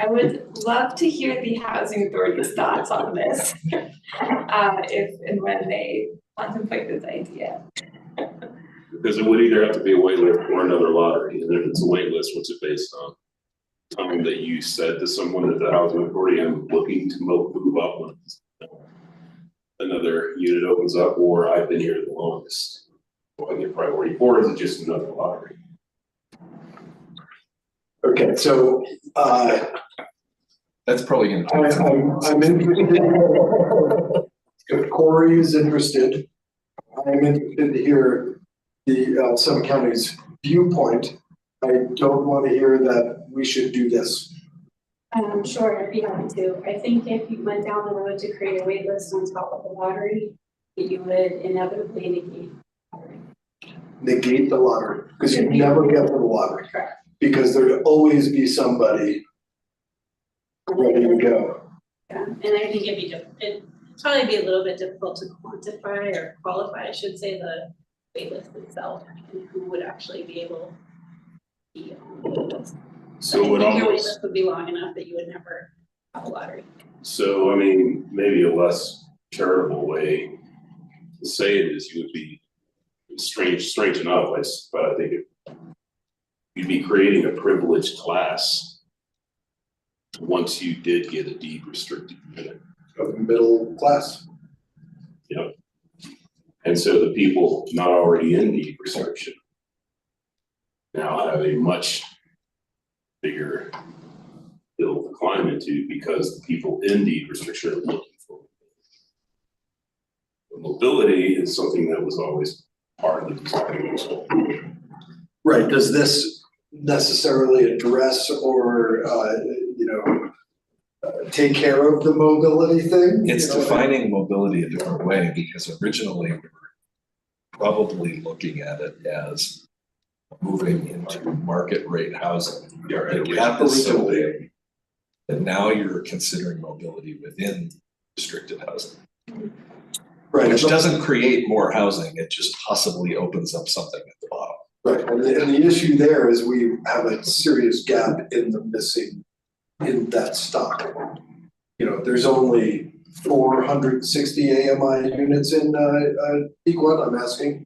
would love to hear the housing authority's thoughts on this, if and when they contemplate this idea. Because it would either have to be a wait list or another lottery, and if it's a wait list, what's it based on? Time that you said to someone at the housing authority, I'm looking to move up when another unit opens up, or I've been here the longest. Do I get priority, or is it just another lottery? Okay, so, That's probably gonna take time. I'm interested. If Corey is interested, I'm interested to hear the Summit County's viewpoint. I don't want to hear that we should do this. Sure, I'd be happy to. I think if you went down the road to create a wait list on top of the lottery, you would inevitably negate the lottery. Negate the lottery, because you never get to the lottery. Correct. Because there'd always be somebody ready to go. Yeah, and I think it'd probably be a little bit difficult to quantify or qualify, I should say, the wait list itself, and who would actually be able to be on the wait list. So I it think your wait almost, list would be long enough that you would never have a lottery. so I mean, maybe a less charitable way to say it is you would be strange enough, but I think you'd be creating a privileged class once you did get a deed restricted unit. Of middle class. And so the people not already in deed restriction now have a much bigger hill to climb into because the people in deed restriction are looking for it. Mobility is something that was always part of the design. Right, does this necessarily address or, take care of the mobility thing? It's You know, defining mobility a different way, because originally we were probably looking at it as moving into market rate housing. Like you have this facility, and now you're considering mobility within restricted housing. Right, Which doesn't create more housing, it just possibly opens up something at the bottom. right, and the issue there is we have a serious gap in the missing, in that stock. There's only 460 AMI units in, Pequot, I'm asking.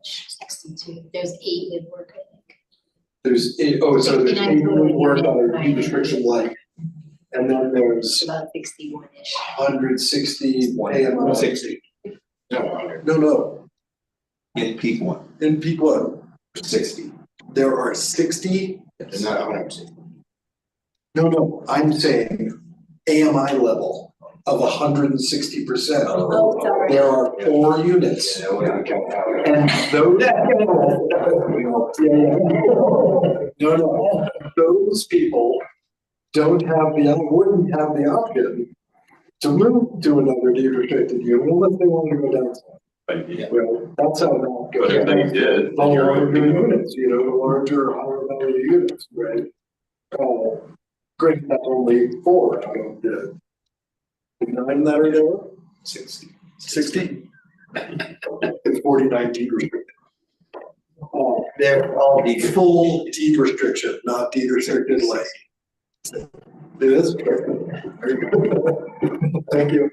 62, there's 8 would work, I think. There's eight, oh, so there's 8 would work on a deed restriction light. And then there's About 61-ish. 160 AMI. 60. No, In peak one. in Pequot, 60. there are 60. They're not 100%. No, I'm saying AMI level of 160%. Oh, sorry. There are 4 units. Yeah, that wouldn't count out. And those. No, those people wouldn't have the option to move to another deed restricted unit unless they wanted to go downtown. Well, that's how that goes. But if they did, The then you're larger okay. units, the larger, higher value units, right? Great, that's only 4 out of the 9 that are there, 60. 60? It's 49 deed restricted. They're all deed Full deed restriction, not deed restricted like. It is. There you go. Thank you.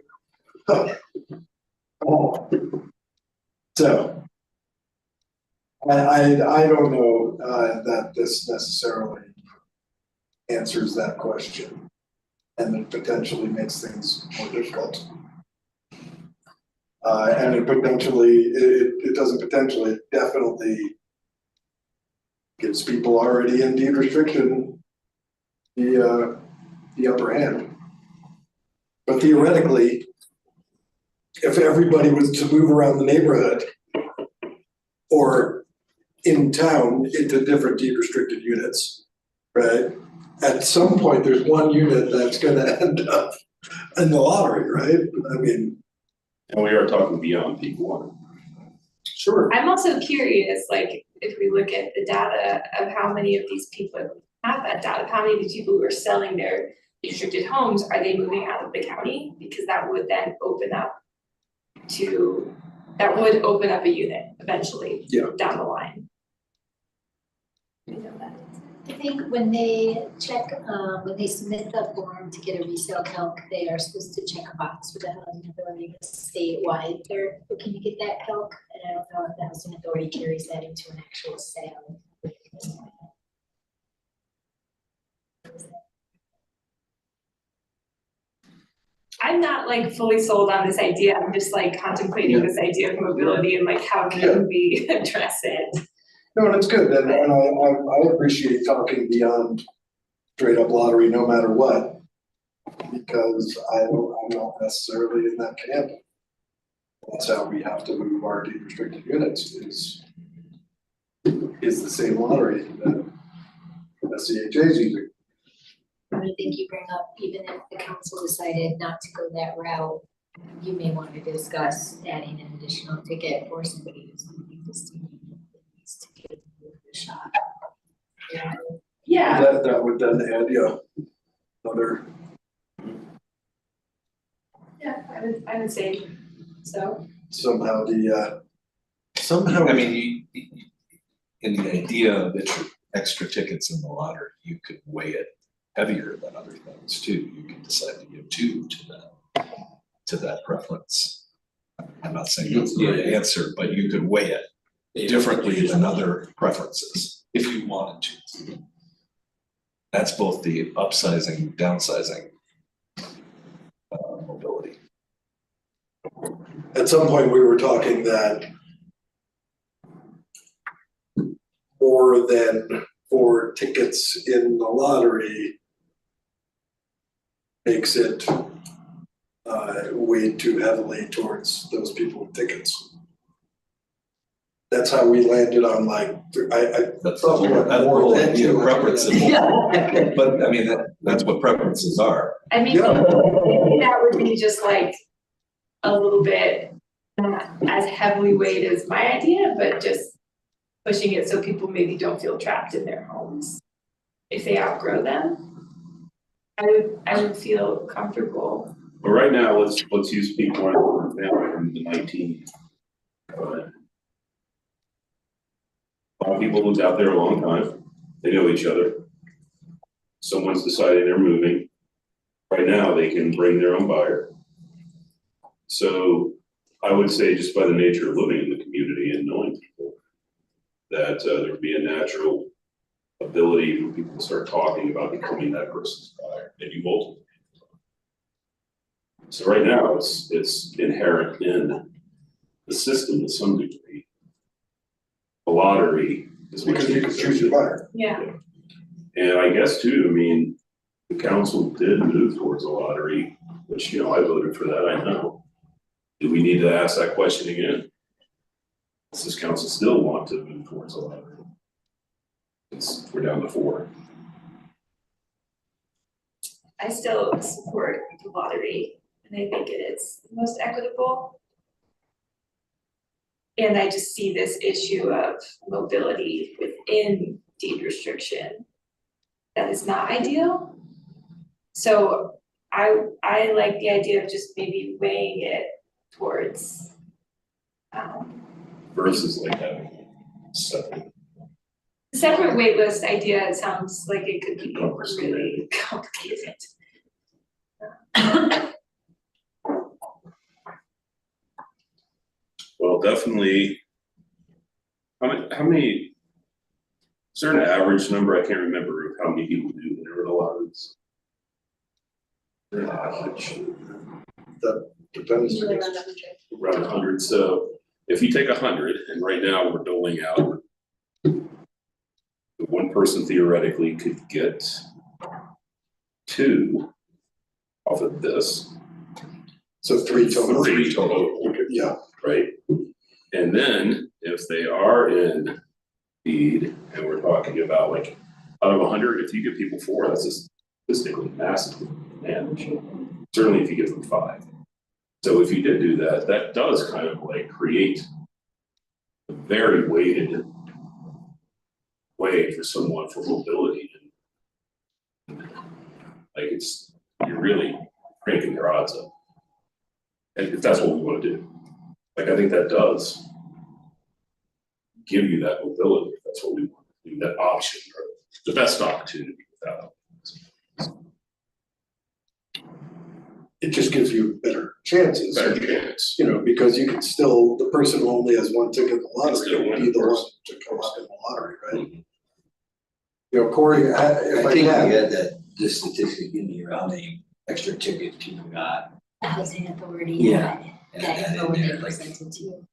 So. I don't know, that this necessarily answers that question. And it potentially makes things more difficult. And it doesn't potentially, it definitely gives people already in deed restriction the upper hand. But theoretically, if everybody was to move around the neighborhood or in town into different deed restricted units, right? At some point, there's one unit that's gonna end up in the lottery, right? I mean, And we are talking beyond peak one. sure. I'm also curious, like, if we look at the data of how many of these people have that data, how many of these people who are selling their restricted homes, are they moving out of the county? Because that would then open up a unit eventually. Yeah. Down the line. I think when they check, when they submit the form to get a resale calc, they are supposed to check a box with the housing authority statewide. They're looking to get that calc, and I don't know if the housing authority carries that into an actual sale. I'm not like fully sold on this idea, I'm just like contemplating this idea of mobility and like how can we address it? No, that's good, and I appreciate talking beyond straight up lottery, no matter what. Because I'm not necessarily in that camp. That's how we have to move our deed restricted units is the same lottery that SCHA is using. I think you bring up, even if the council decided not to go that route, you may want to discuss adding an additional ticket for somebody who's in the existing unit that needs to get a shot. Yeah, That would then add, another. yeah, I would say so. Somehow I mean, in the idea that your extra tickets in the lottery, you could weigh it heavier than other things too. You can decide to give 2 to that preference. I'm not saying that's the right answer, but you could weigh it differently than other preferences if you wanted to. That's both the upsizing, downsizing mobility. At some point, we were talking that more than 4 tickets in the lottery makes it weighed too heavily towards those people with tickets. That's how we landed on I That's thought we went the more whole than idea of 2. preferences. But I mean, that's what preferences are. I mean, Yeah. maybe that would be just like a little bit not as heavily weighted as my idea, but just pushing it so people maybe don't feel trapped in their homes. If they outgrow them, I would feel comfortable. But right now, let's use peak one for example from the 19. A lot of people lived out there a long time, they know each other. Someone's decided they're moving. Right now, they can bring their own buyer. So I would say just by the nature of living in the community and knowing people, that there would be a natural ability for people to start talking about becoming that person's buyer, maybe multiple people. So right now, it's inherent in the system to some degree. The lottery is what Because you can choose your buyer. Yeah. And I guess too, I mean, the council did move towards a lottery, which, I voted for that, I know. Do we need to ask that question again? Does this council still want to move towards a lottery? We're down to 4. I still support the lottery and I think it is the most equitable. And I just see this issue of mobility within deed restriction that is not ideal. So I like the idea of just maybe weighing it towards Versus like having separate. separate wait list idea. It sounds like it could be really complicated. Well, definitely. How many? Is there an average number? I can't remember of how many people do enter the lotteries. Is there an average? That depends. Usually around 100. Around 100. So if you take 100, and right now we're doling out, one person theoretically could get 2 off of this. So 3 total. 3 total, Yeah, right? And then if they are in feed, and we're talking about like, out of 100, if you give people 4, that's just statistically massively managed. Certainly if you give them 5. So if you did do that, that does kind of like create a very weighted way for someone for mobility. Like you're really cranking their odds up. And if that's what we want to do, like I think that does give you that mobility, if that's what we want to do, that option, or the best opportunity without. it just gives you better chances. Better chance. You know, because you can still, the person who only has 1 ticket in the lottery Still will win, be of the one course. to come up in the lottery, right? You know, Corey, if I I think we can, had that, the statistic in here, how many extra tickets people got. The housing authority Yeah. had And that that info in when they there, like, presented to you.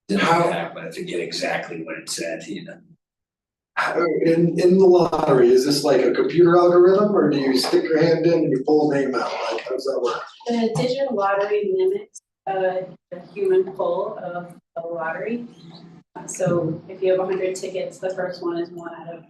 didn't How- have, but I forget exactly what it said, you know. in the lottery, is this like a computer algorithm, or do you stick your hand in and you pull a name out? Like, how does that work? The digital lottery mimics the human pull of a lottery. So if you have 100 tickets, the first one is 1 out of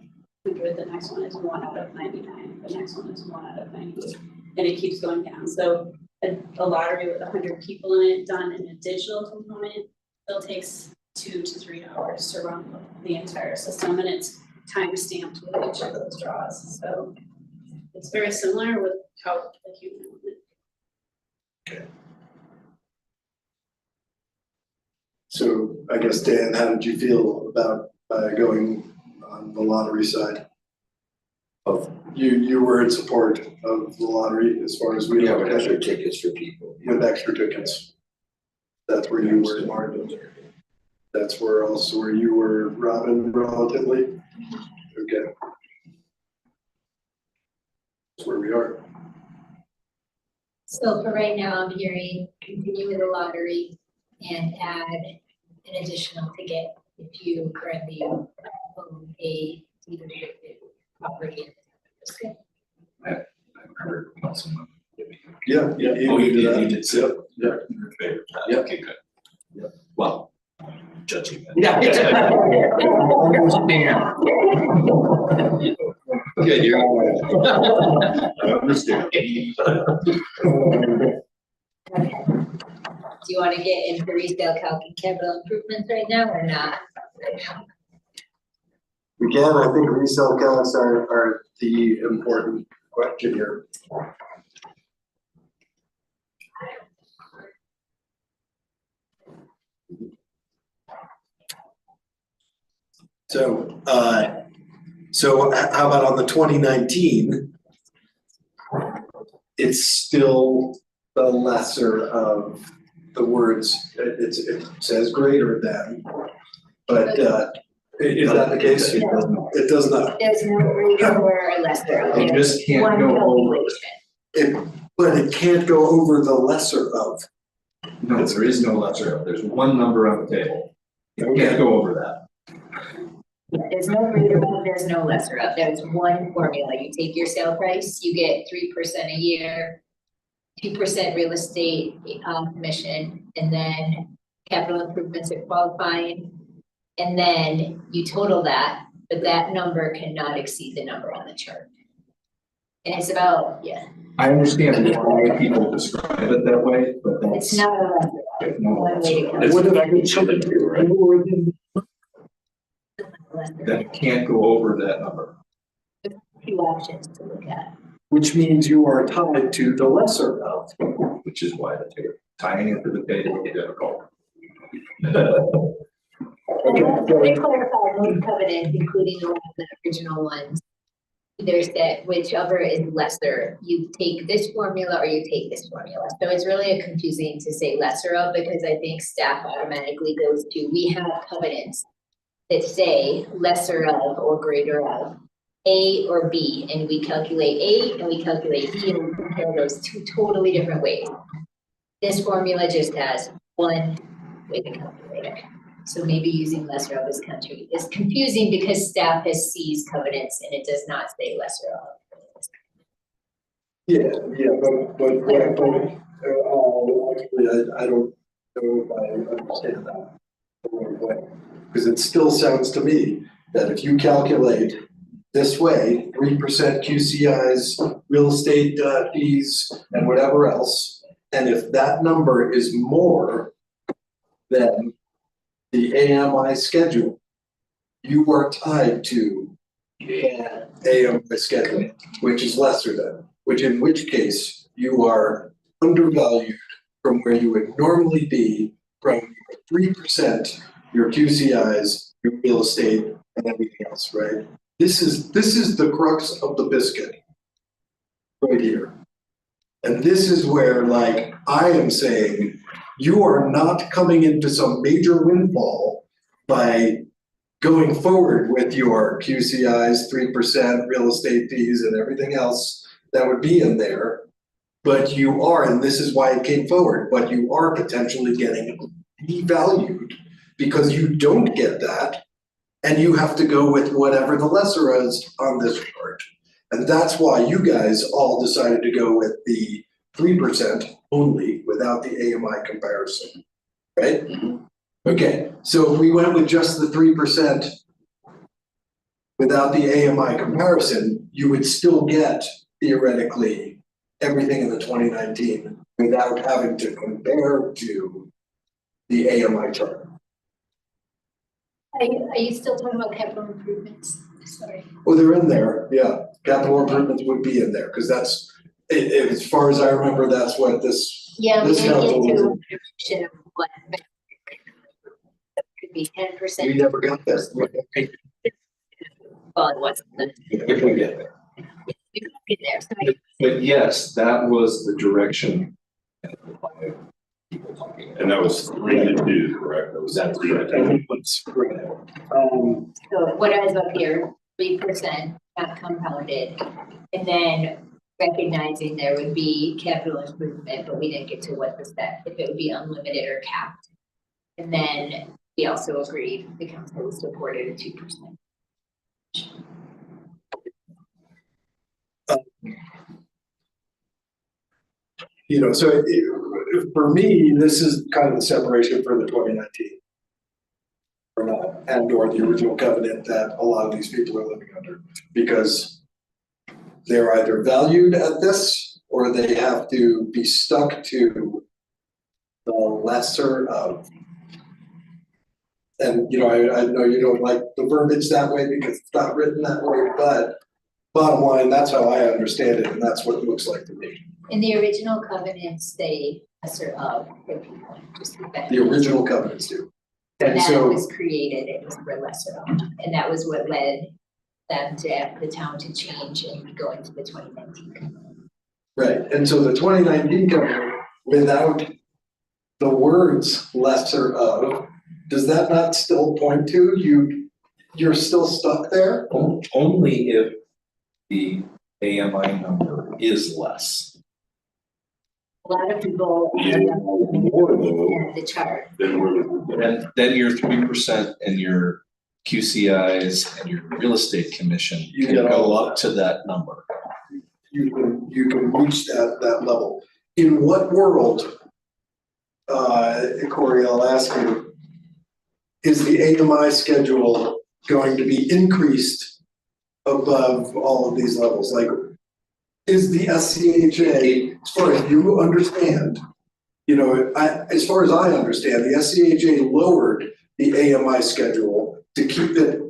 100, the next one is 1 out of 99, the next one is 1 out of 98, and it keeps going down. So a lottery with 100 people in it done in a digital component still takes 2 to 3 hours to run the entire system, and it's time stamped with each of those draws. So it's very similar with how the human would. So I guess, Dan, how did you feel about going on the lottery side? You were in support of the lottery as far as we Yeah, know, with extra tickets for people. with extra tickets. That's where you were, Martin. That's where also where you were, Robin, relatively? Okay. That's where we are. So for right now, I'm hearing continue with the lottery and add an additional ticket if you currently own a dealership property. Okay. I remember someone giving. Yeah, yeah. Oh, you do did, that. you did, so. Yeah. You're in favor of that. Yep. Okay, good. Yep. Well, judging that. Yeah. Okay, you're. I understand. Okay. Do you want to get into resale calc and capital improvements right now or not? We can, I think resale counts are the important question here. So, how about on the 2019? It's still the lesser of the words, it says greater than, but, is that the case? No. It does not. There's no greater or lesser. It There's just can't one go over. calculation. But it can't go over the lesser of. No, there is no lesser. There's one number on the table. You can't go over that. There's no greater of, there's no lesser of. There's one formula. You take your sale price, you get 3% a year, 2% real estate commission, and then capital improvements are qualifying. And then you total that, but that number cannot exceed the number on the chart. And it's about, yeah, I understand why people describe it that way, but that's. it's not a lesser of. One way to go. It's What if- actually something to do, right? Lesser. That it can't go over that number. Two options to look at. Which means you are tied to the lesser of. Which is why tying it to the table is difficult. Let me clarify, most covenants, including the original ones, there's that whichever is lesser, you take this formula or you take this formula. So it's really confusing to say lesser of, because I think staff automatically goes to, we have covenants that say lesser of or greater of A or B, and we calculate A and we calculate B, and we compare those 2 totally different ways. This formula just has one way to calculate it. So maybe using lesser of this country is confusing because staff has seized covenants and it does not say lesser of. Yeah, actually, I don't know if I understand that. Because it still sounds to me that if you calculate this way, 3% QCI's, real estate fees and whatever else, and if that number is more than the AMI schedule, you are tied to the AMI schedule, which is lesser than, in which case you are undervalued from where you would normally be from 3%, your QCIs, your real estate, and everything else, right? This is the crux of the biscuit right here. And this is where, like, I am saying, you are not coming into some major windfall by going forward with your QCIs, 3%, real estate fees, and everything else that would be in there. But you are, and this is why it came forward, but you are potentially getting devalued because you don't get that. And you have to go with whatever the lesser is on this chart. And that's why you guys all decided to go with the 3% only without the AMI comparison, right? Okay, so if we went with just the 3% without the AMI comparison, you would still get theoretically everything in the 2019 without having to compare to the AMI chart. Are you still talking about capital improvements? Sorry. Oh, they're in there, yeah. Capital improvements would be in there, because that's, as far as I remember, that's what this, Yeah, we this didn't get council to was, a prediction of what could be 10%. we never got this. Well, it wasn't. If we get there. We could get there, so But yes, that was the direction. And that was 3 to 2, correct? That was That's 3 to 2. So what I was up here, 3% not compounded, and then recognizing there would be capital improvement, but we didn't get to what the step, if it would be unlimited or capped. And then we also agreed, the council supported a 2%. You know, so for me, this is kind of the separation for the 2019. Or not, and or the original covenant that a lot of these people are living under, because they're either valued at this or they have to be stuck to the lesser of. And, you know, I know you don't like the verbiage that way because it's not written that way, but bottom line, that's how I understand it, and that's what it looks like to me. In the original covenants, they lesser of for people, just that. The original covenants do. When And that so, was created, it was for lesser of, and that was what led them to the town to change and go into the 2019 covenant. right, and so the 2019 covenant, without the words lesser of, does that not still point to you're still stuck there? Only if the AMI number is less. A lot of people Yeah, more though. at the chart. Then we're, Then your 3% and your QCIs and your real estate commission You can get all go of up to that number. You can reach that level. In what world, Corey, I'll ask you, is the AMI schedule going to be increased above all of these levels? Like, is the SCHA, as far as you understand, you know, as far as I understand, the SCHA lowered the AMI schedule to keep it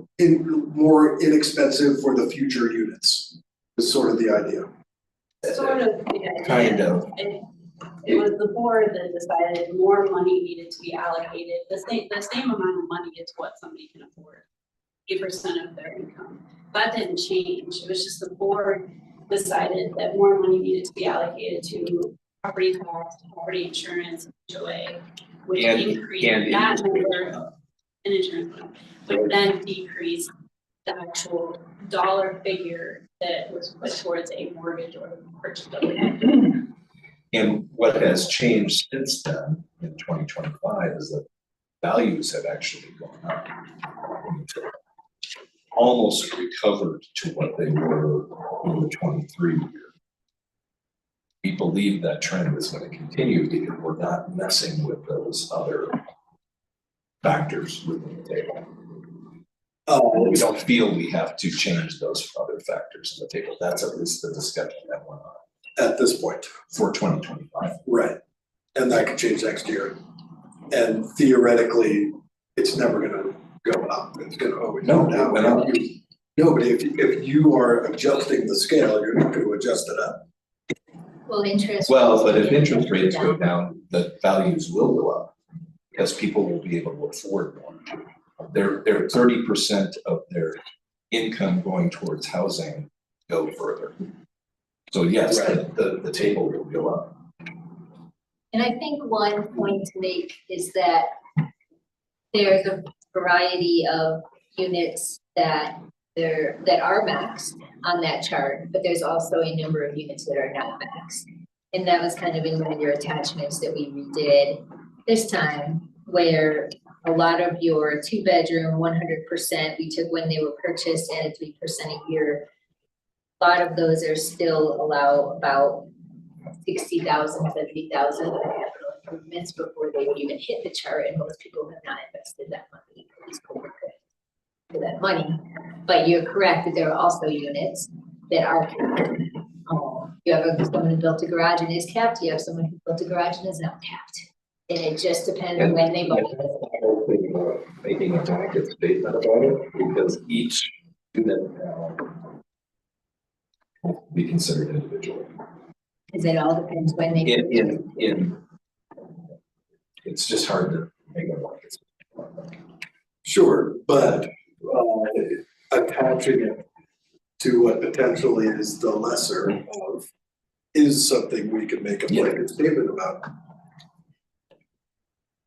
more inexpensive for the future units, is sort of the idea. Sort of, yeah. Kind of. It was the board that decided more money needed to be allocated, the same amount of money is what somebody can afford. 8% of their income. That didn't change, it was just the board decided that more money needed to be allocated to property tax, property insurance, HOA, which And increased that number, and insurance, which then decreased the actual dollar figure that was put towards a mortgage or purchase of a home. And what has changed since then in 2025 is that values have actually gone up. Almost recovered to what they were in the 23 year. we believe that trend is gonna continue because we're not messing with those other factors within the table. We don't feel we have to change those other factors in the table. That's at least the discussion that went on At this point, for 2025. right, and that could change next year. And theoretically, it's never gonna go up, it's gonna always go No, down. it went up. No, but if you are adjusting the scale, you're not gonna adjust it up. Well, interest. Well, but if rates interest rates go down. down, the values will go up because people will be able to afford more. They're 30% of their income going towards housing go further. So yes, the table will go up. And I think one point to make is that there's a variety of units that are maxed on that chart, but there's also a number of units that are not maxed. And that was kind of in one of your attachments that we redid this time, where a lot of your 2-bedroom, 100%, we took when they were purchased, added 3% a year. A lot of those are still allow about 60,000, 70,000 for capital improvements before they even hit the chart, and most people have not invested that money, at least for that money. But you're correct that there are also units that are capped. You have someone who built a garage and is capped, you have someone who built a garage and is not capped. And it just depends on when they bought it. whole thing about making a blanket statement about it, because each unit will be considered individually. Cause it all depends when they. It's just hard to make a blanket statement. Sure, but attaching it to what potentially is the lesser of is something we can make a blanket statement about.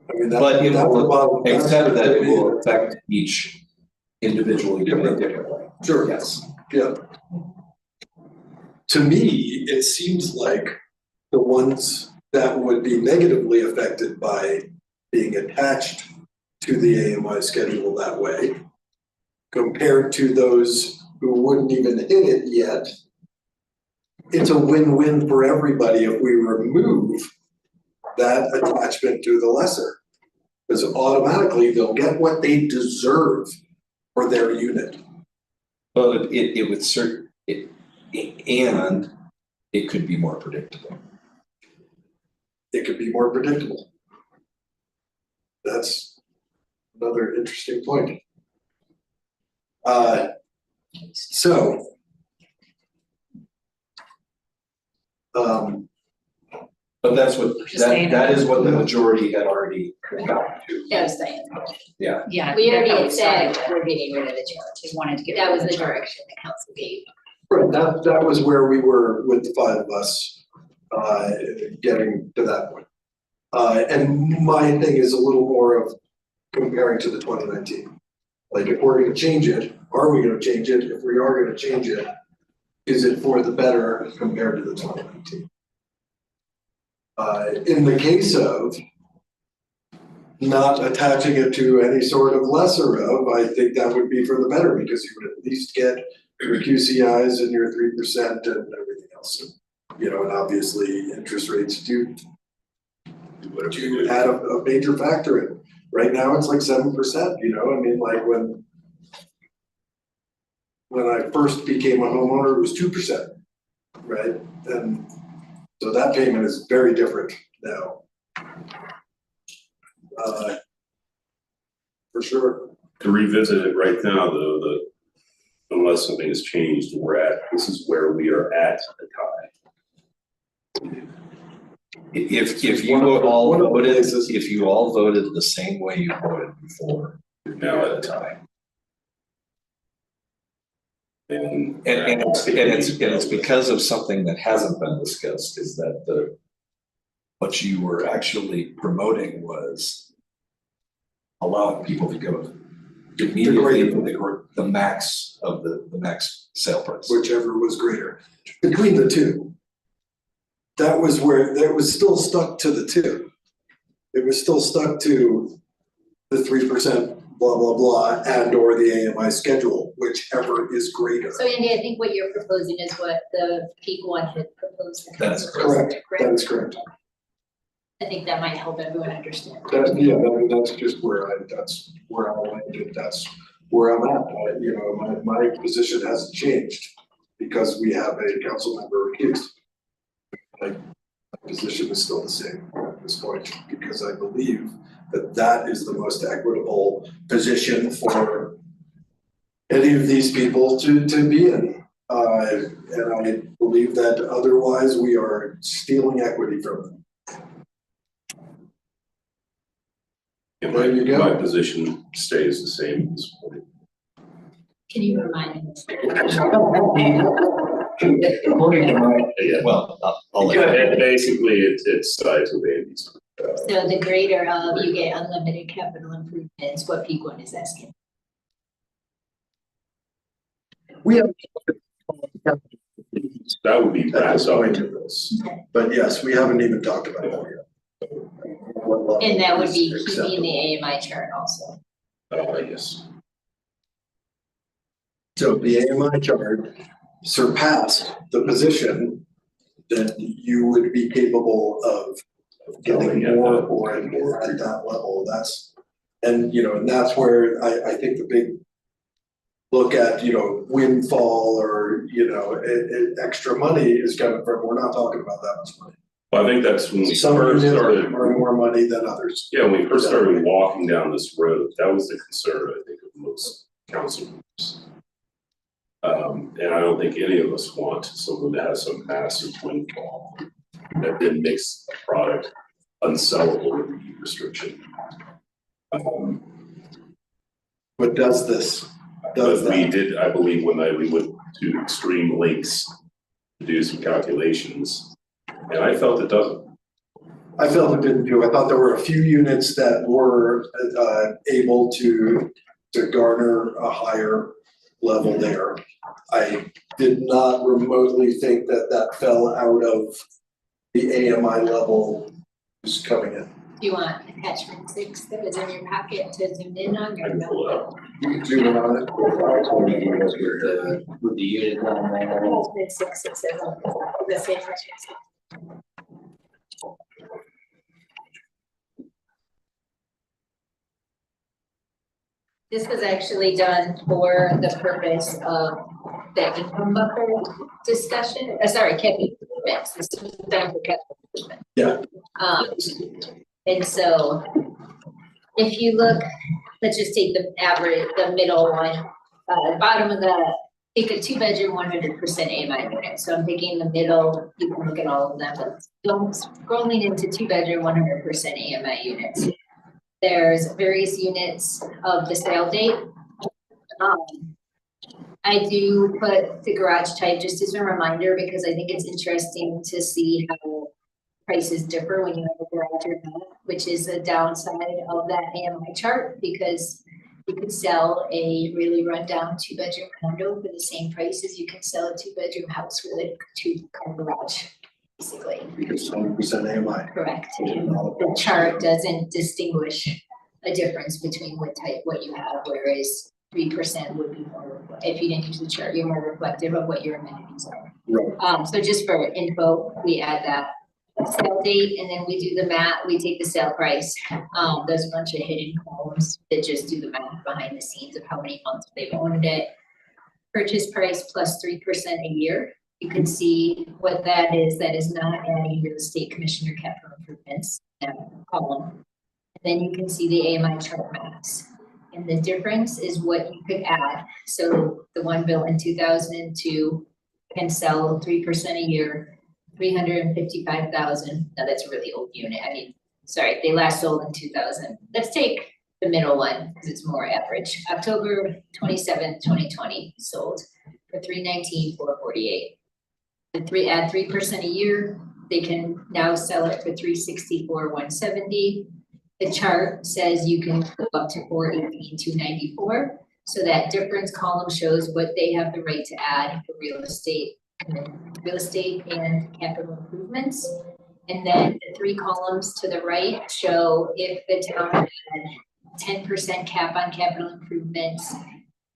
I mean, But it that's will, the bottom. except that it will affect each individual unit differently. Sure. Yes. Yeah. To me, it seems like the ones that would be negatively affected by being attached to the AMI schedule that way, compared to those who wouldn't even hit it yet, it's a win-win for everybody if we remove that attachment to the lesser. Because automatically they'll get what they deserve for their unit. Well, it would and it could be more predictable. It could be more predictable. That's another interesting point. So. But that's what, that is what the majority had already come to. That was saying. Yeah. Yeah. We already that had was said fine. we're getting rid of the chart. We wanted to get. That rid was of the chart. direction the council gave. Right, that was where we were with the five of us, getting to that point. And my thing is a little more of comparing to the 2019. Like, if we're gonna change it, are we gonna change it? If we are gonna change it, is it for the better compared to the 2019? In the case of not attaching it to any sort of lesser of, I think that would be for the better, because you would at least get your QCIs and your 3% and everything else. You know, and obviously interest rates do add a major factor in. Right now, it's like 7%, you know, I mean, like when I first became a homeowner, it was 2%, right? And so that payment is very different now. For sure. To revisit it right now, though, unless something has changed, this is where we are at the time. If you all voted the same way you voted before, you're now at a tie. And it's because of something that hasn't been discussed, is that what you were actually promoting was allowing people to go immediately to the max of the max sale price. Whichever was greater. Between the two. That was where, that was still stuck to the two. It was still stuck to the 3% blah, blah, blah, and or the AMI schedule, whichever is greater. So Andy, I think what you're proposing is what the peak one had proposed. That is correct. That is correct. I think that might help everyone understand. That's just where that's where I'm landed, that's where I'm at. You know, my position hasn't changed because we have a council member recused. My position is still the same at this point, because I believe that that is the most equitable position for any of these people to be in. And I believe that otherwise we are stealing equity from them. And There you go. my position stays the same at this point. Can you remind me? According to my, Yeah, Well, I'll let you. and basically it's tied to Andy's. So the greater of, you get unlimited capital improvements, what peak one is asking? we have. That would be At wrapped this up point. into this. But yes, we haven't even talked about that yet. What level And that would is be keeping acceptable. the AMI chart also. Yes. So if the AMI chart surpassed the position, then you would be capable of getting more or more at that level. That's, and you know, and that's where I think the big look at, you know, windfall or, you know, extra money is coming from, we're not talking about that much money. Well, I think that's when we Some first units started, are more money than others. yeah, when we first started walking down this road, that was the concern, I think, of most council members. And I don't think any of us want someone that has some massive windfall that then makes a product unsellable with the heat restriction. But does this, But we did, I believe, when we went to extreme lengths to do some calculations, and I felt it doesn't. I felt it didn't do, I thought there were a few units that were able to garner a higher level there. I did not remotely think that that fell out of the AMI level was coming in. Do you want attachment 6 that was in your packet to zoom in on I or can pull it no? up. You can zoom in on it. With the unit on there. Attachment 6, it says on the same. This was actually done for the purpose of the income buffer discussion, capital improvements, this was done for capital improvement. Yeah. And so if you look, let's just take the average, the middle one, bottom of the, take a 2-bedroom, 100% AMI unit. So I'm taking the middle, you can look at all of them, but don't scrolling into 2-bedroom, 100% AMI units. There's various units of the sale date. I do put the garage type just as a reminder because I think it's interesting to see how prices differ when you have a garage or not, which is a downside of that AMI chart because you could sell a really rundown 2-bedroom condo for the same price as you can sell a 2-bedroom house with a 2-car garage, basically. Because 100% AMI. Correct. The chart doesn't distinguish a difference between what you have, whereas 3% would be more, if you didn't use the chart, you're more reflective of what your amenities are. Right. So just for info, we add that sale date and then we do the math, we take the sale price. There's a bunch of hidden columns that just do the math behind the scenes of how many months they've owned it. Purchase price plus 3% a year. You can see what that is not adding real estate commissioner capital improvements column. And then you can see the AMI chart maps. And the difference is what you could add. So the one built in 2002 can sell 3% a year, 355,000. Now that's a really old unit. I mean, sorry, they last sold in 2000. Let's take the middle one because it's more average. October 27th, 2020 sold for 319,448. Add 3% a year, they can now sell it for 364,170. The chart says you can go up to 418,294. So that difference column shows what they have the right to add for real estate and capital improvements. And then the 3 columns to the right show if the town had 10% cap on capital improvements,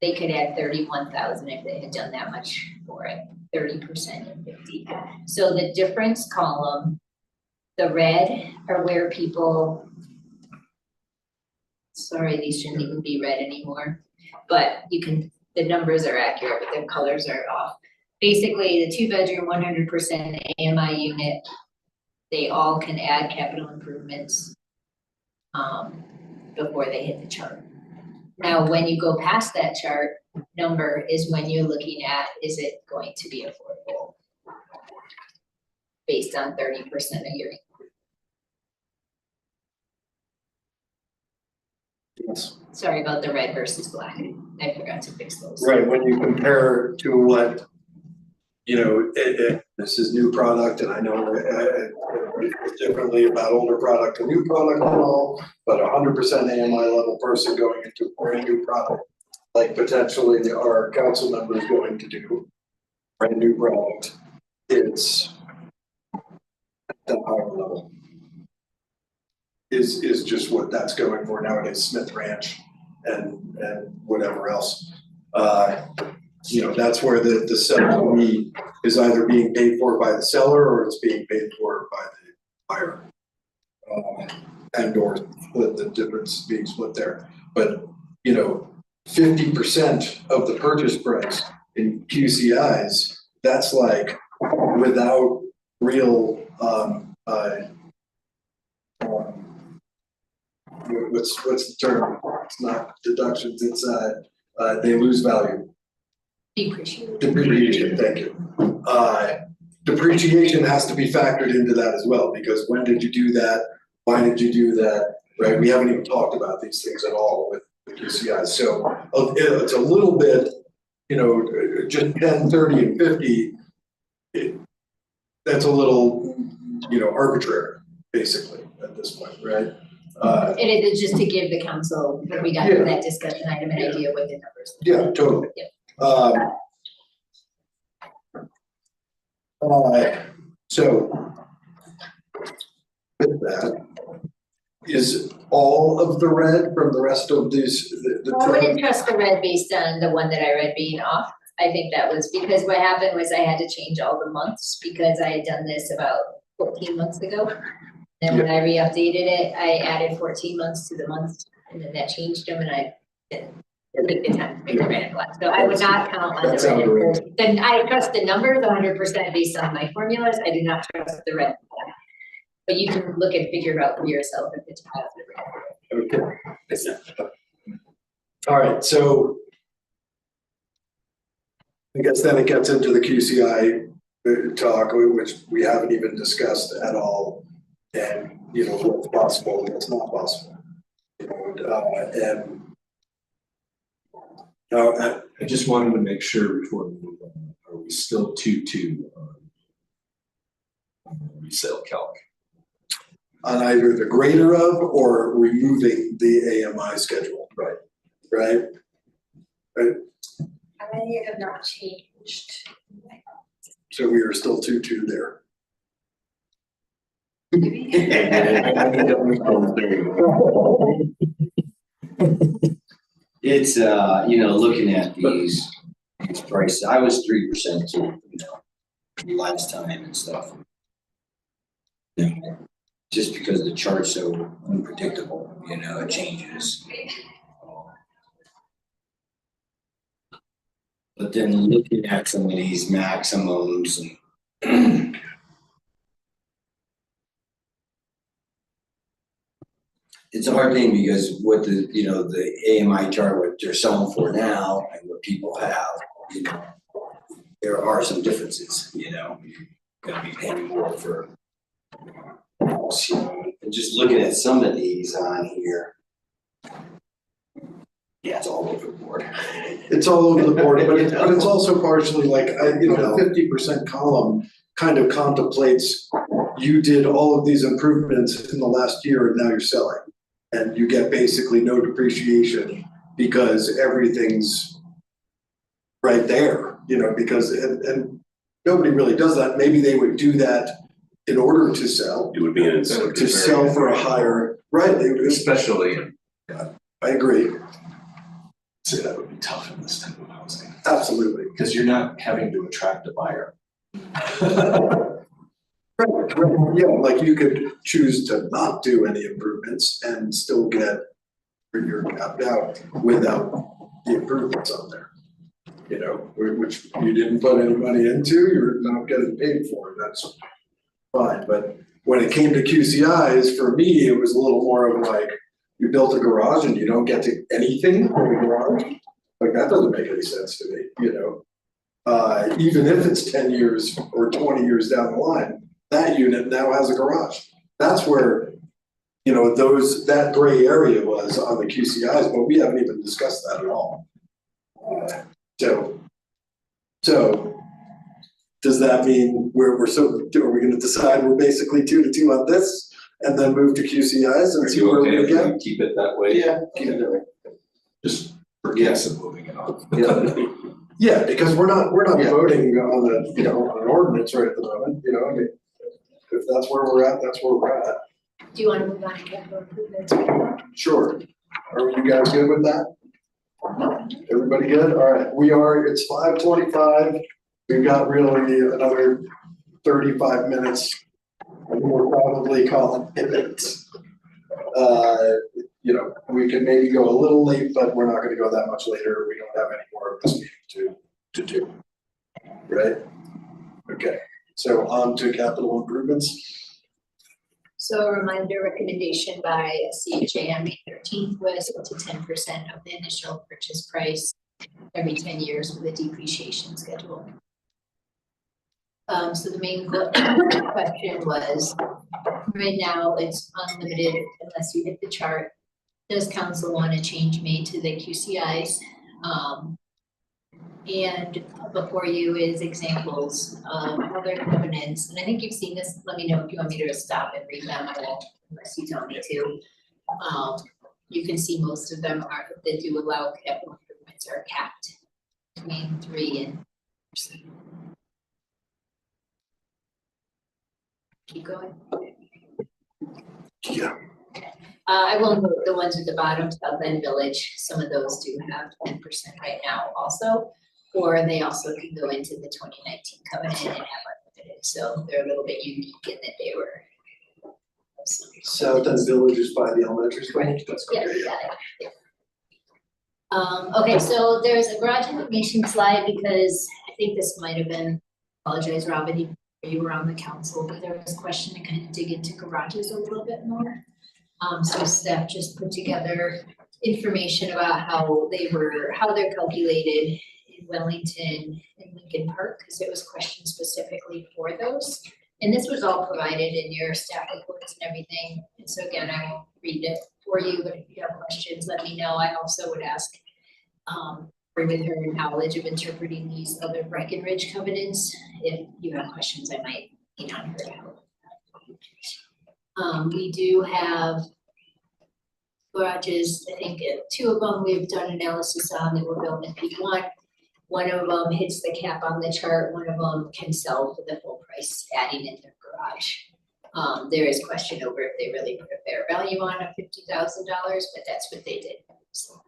they could add 31,000 if they had done that much for it, 30% and 50. So the difference column, the red are where people, sorry, these shouldn't even be red anymore, but you can, the numbers are accurate, but the colors are off. Basically, the 2-bedroom, 100% AMI unit, they all can add capital improvements before they hit the chart. Now, when you go past that chart number is when you're looking at, is it going to be affordable? Based on 30% of your income. Yes. Sorry about the red versus black. I forgot to fix those. Right, when you compare to what, you know, this is new product, and I know differently about older product and new product and all, but 100% AMI level person going into a brand new product, like potentially our council members going to do, brand new product, it's at that higher level. Is just what that's going for nowadays, Smith Ranch and whatever else. You know, that's where the seller fee is either being paid for by the seller or it's being paid for by the buyer. And or split, the difference being split there. But, you know, 50% of the purchase price in QCIs, that's like without real, what's the term? It's not deductions, it's, they lose value. Depreciation. Depreciation, thank you. Depreciation has to be factored into that as well, because when did you do that? Why did you do that, right? We haven't even talked about these things at all with QCI. So it's a little bit, you know, just 10, 30, and 50, that's a little, you know, arbitrary, basically, at this point, right? It is just to give the council, when we got to that discussion item, an idea what the numbers. Yeah, totally. Yep. So with that, is all of the red from the rest of these, I wouldn't trust the red based on the one that I read being off. I think that was because what happened was I had to change all the months because I had done this about 14 months ago. And when I re-updated it, I added 14 months to the months and then that changed them and I didn't take the time to make the red and black. So I would not count on the red and black. Then I trust the numbers 100% based on my formulas. I do not trust the red and black. But you can look and figure out for yourself if it's positive or negative. Okay. All right, so I guess then it gets into the QCI talk, which we haven't even discussed at all. And, you know, what's possible and what's not possible. You know, I just wanted to make sure before we move on, are we still 2-2 on resale calc? on either the greater of or removing the AMI schedule. Right. Right? I have not changed. So we are still 2-2 there. It's, you know, looking at these prices, I was 3% too, you know, last time and stuff. Yeah, just because the chart's so unpredictable, you know, it changes. But then looking at some of these maximums and it's a hard thing because what the, you know, the AMI chart, what they're selling for now and what people have, you know, there are some differences, you know, you're gonna be paying more for house, you know, and just looking at some of these on here. Yeah, it's all over the board. It's all over the board, but it's also partially like, you know, the 50% column kind of contemplates you did all of these improvements in the last year and now you're selling. And you get basically no depreciation because everything's right there, you know, because, and nobody really does that. Maybe they would do that in order to sell. It would be an incentive. To sell for a higher, right, they would, Especially I agree, Say that would be tough in this type of housing, absolutely. because you're not having to attract a buyer. Right, yeah, like you could choose to not do any improvements and still get where you're capped out without the improvements on there. You know, which you didn't put any money into, you're not getting paid for, that's fine, but when it came to QCIs, for me, it was a little more of like, you built a garage and you don't get to anything from the garage? Like, that doesn't make any sense to me, you know? Even if it's 10 years or 20 years down the line, that unit now has a garage. That's where, you know, that gray area was on the QCIs, but we haven't even discussed that at all. So does that mean are we gonna decide we're basically 2-2 on this and then move to QCIs and Are see you where okay we if get? we keep it that way? Yeah, keep it that way. Just forget and moving it on. Yeah, because we're not Yeah. voting on the, you know, on an ordinance right at the moment, you know, I mean, if that's where we're at, that's where we're at. Do you wanna move on to capital improvements? Sure. Are you guys good with that? Everybody good? All right, it's 5:25. We've got really another 35 minutes. And we're probably calling it. You know, we can maybe go a little late, but we're not gonna go that much later. We don't have any more of this meeting to do. Right? Okay, so on to capital improvements. So a reminder, recommendation by CHA on May 13th was up to 10% of the initial purchase price every 10 years with a depreciation schedule. So the main question was, right now it's unlimited unless you hit the chart. Does council want a change made to the QCIs? And before you is examples of other covenants, and I think you've seen this, let me know if you want me to stop and read them, I won't, unless you tell me to. You can see most of them that do allow capital improvements are capped between 3 and 4%. Keep going. Yeah. I will note the ones at the bottom, South End Village, some of those do have 10% right now also. Or they also can go into the 2019 covenant and have unlimited, so they're a little bit unique in that they were. South End Village is by the elementary school. Right, yeah, you got it. Okay, so there's a garage information slide because I think this might have been, apologize, Robin, you were on the council, but there was a question to kind of dig into garages a little bit more. So staff just put together information about how they're calculated in Wellington and Lincoln Park, because it was questioned specifically for those. And this was all provided in your staff reports and everything. And so again, I won't read it for you, but if you have questions, let me know. I also would ask, with her knowledge of interpreting these other Breckenridge covenants, if you have questions, I might lean on her to help. We do have garages, I think 2 of them we've done analysis on that were built in P1. One of them hits the cap on the chart, one of them can sell for the full price, adding in their garage. There is question over if they really put a fair value on of $50,000, but that's what they did, so.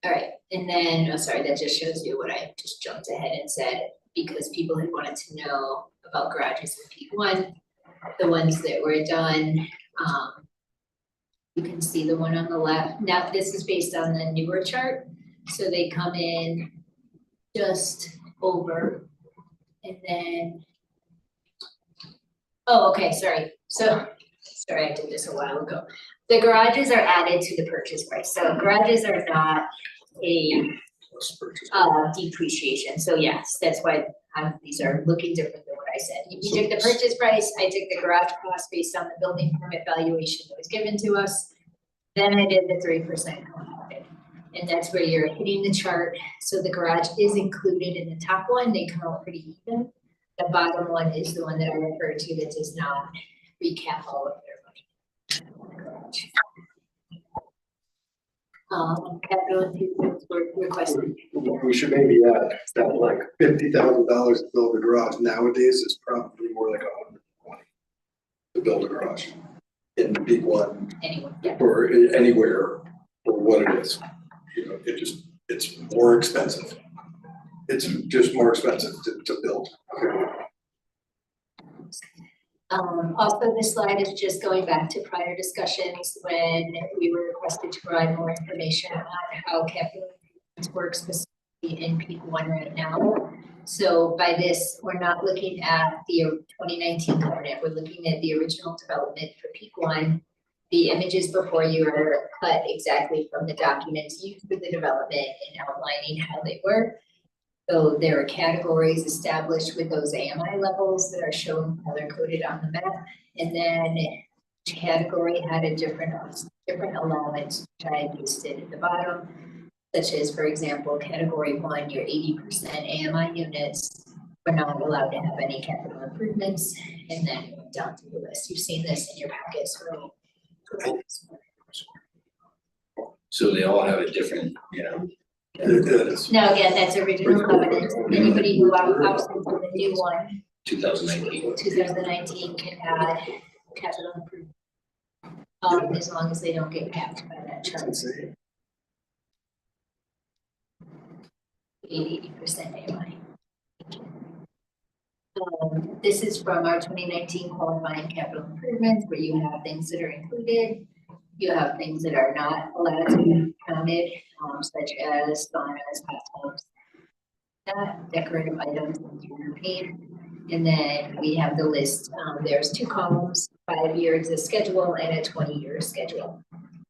All right, and then, oh, sorry, that just shows you what I just jumped ahead and said, because people had wanted to know about garages in P1, the ones that were done, you can see the one on the left. Now, this is based on the newer chart, so they come in just over, and then, oh, okay, sorry. So, sorry, I did this a while ago. The garages are added to the purchase price, so garages are not a depreciation, so yes, that's why these are looking different than what I said. You took the purchase price, I took the garage cost based on the building permit valuation that was given to us. Then I did the 3% component, and that's where you're hitting the chart. So the garage is included in the top one, they come out pretty even. The bottom one is the one that I referred to that does not recap all of their money. Capital improvements were requested. We should maybe add that like $50,000 to build a garage nowadays is probably more like 120. To build a garage in Peak One Anyway, yeah. or anywhere or what it is. You know, it's more expensive. It's just more expensive to build. Also, this slide is just going back to prior discussions when we were requested to provide more information on how capital improvements work specifically in Peak One right now. So by this, we're not looking at the 2019 covenant, we're looking at the original development for Peak One. The images before you are cut exactly from the documents used for the development and outlining how they work. So there are categories established with those AMI levels that are shown color coded on the map. And then each category had a different allowance, which I listed at the bottom. Such as, for example, category 1, your 80% AMI units were not allowed to have any capital improvements. And then it went down to the list. You've seen this in your packets. So they all have a different, Now, again, that's original covenant. Anybody who opts into the new one, 2019. 2019 can add capital improvement. As long as they don't get capped by that chart. 80% AMI. This is from our 2019 qualifying capital improvements where you have things that are included. You have things that are not allowed to be counted, such as saunas, hot tubs, decorative items that are paid. And then we have the list. There's 2 columns, 5-year schedule and a 20-year schedule.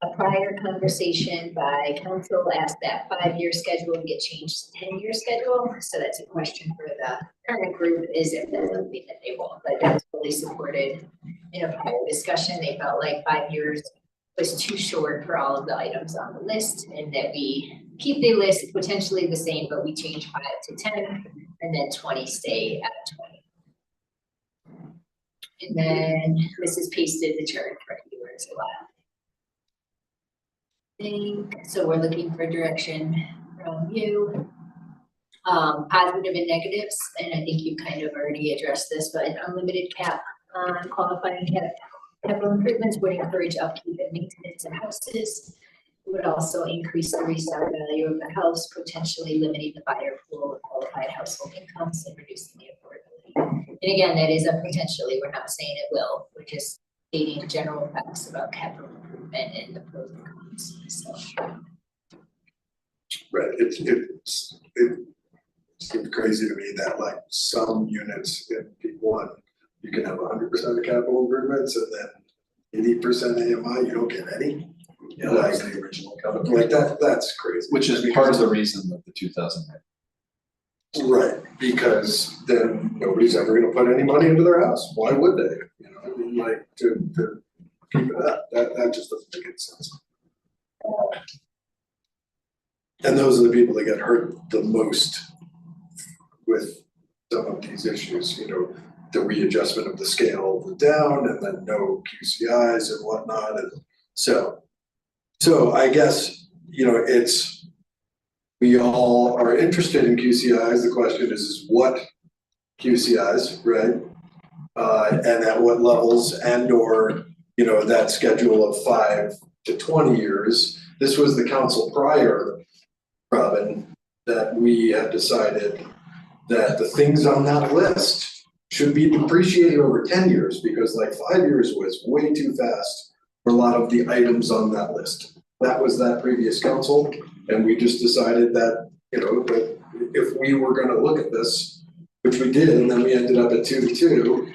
A prior conversation by council asked that 5-year schedule get changed to 10-year schedule. So that's a question for the current group, is if that's something that they want, but that's fully supported in a prior discussion. They felt like 5 years was too short for all of the items on the list, and that we keep the list potentially the same, but we change 5 to 10 and then 20 stay at 20. And then this is pasted the chart for viewers a lot. So we're looking for direction from you. Positive and negatives, and I think you kind of already addressed this, but an unlimited cap on qualifying capital improvements would encourage upkeep and maintenance of houses. It would also increase the resale value of the house, potentially limiting the buyer pool of qualified household incomes and reducing the affordability. And again, that is a potentially, we're not saying it will, we're just stating general facts about capital improvement and the pros and cons, so. Right, it seems crazy to me that like some units in Peak One, you can have 100% of capital improvements and then 80% AMI, you don't get any. Yeah, that was the original covenant. Like that's crazy. Which is part of the reason that the 2009. Right, because then nobody's ever gonna put any money into their house. Why would they? You know, I mean, like to keep it up, that just doesn't make any sense. And those are the people that get hurt the most with some of these issues, you know, the readjustment of the scale down and then no QCIs and whatnot. And so I guess, you know, we all are interested in QCIs. The question is what QCIs, right? And at what levels, and or, you know, that schedule of 5 to 20 years. This was the council prior, Robin, that we have decided that the things on that list should be depreciated over 10 years, because like 5 years was way too fast for a lot of the items on that list. That was that previous council, and we just decided that, you know, that if we were gonna look at this, which we did, and then we ended up at 2-2,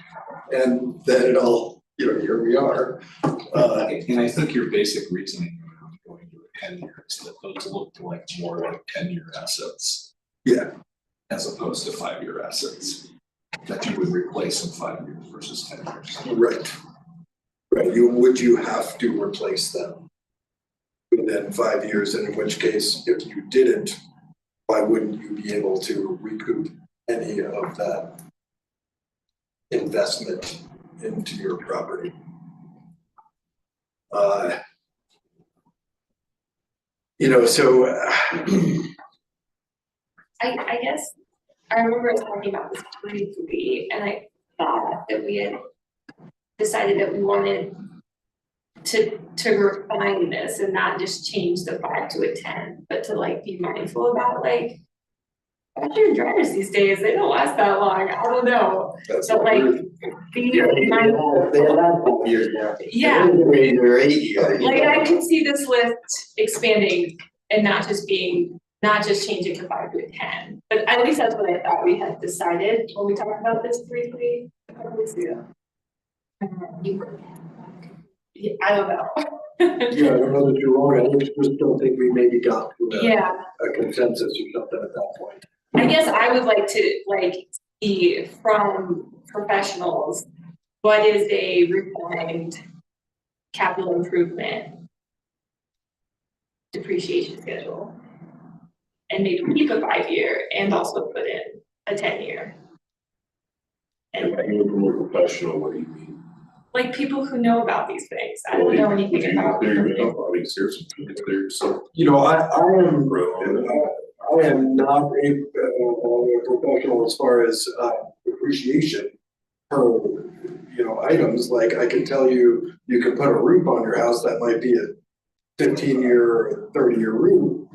and then it all, you know, here we are. And I think your basic reasoning around going to a 10 year is that those look like more like 10-year assets. Yeah. As opposed to 5-year assets that you would replace in 5 years versus 10 years. Right. Right, would you have to replace them within 5 years, and in which case, if you didn't, why wouldn't you be able to recoup any of that investment into your property? You know, so I guess I remember us talking about this 23, and I thought that we had decided that we wanted to refine this and not just change the 5 to a 10, but to like be mindful about like washer dryers these days, they don't last that long, I don't know, That's but like being mindful. They allow 5 years now. Yeah. Or 8 years. Like I could see this list expanding and not just changing to 5 to a 10, but at least that's what I thought we had decided when we talked about this briefly a couple weeks ago. You could Yeah, I don't know. Yeah, I don't know that you're wrong, I just don't think we maybe got to Yeah, a consensus or something at that point. I guess I would like to like see from professionals, what is a refined capital improvement depreciation schedule? And maybe keep a 5-year and also put in a 10-year. And From a professional, what do you mean? like people who know about these things, I don't know Would anything you about consider them. yourself, I mean, seriously, would you consider yourself You know, I am not a professional as far as depreciation per, items, like I can tell you, you can put a roof on your house that might be a 15-year or 30-year roof.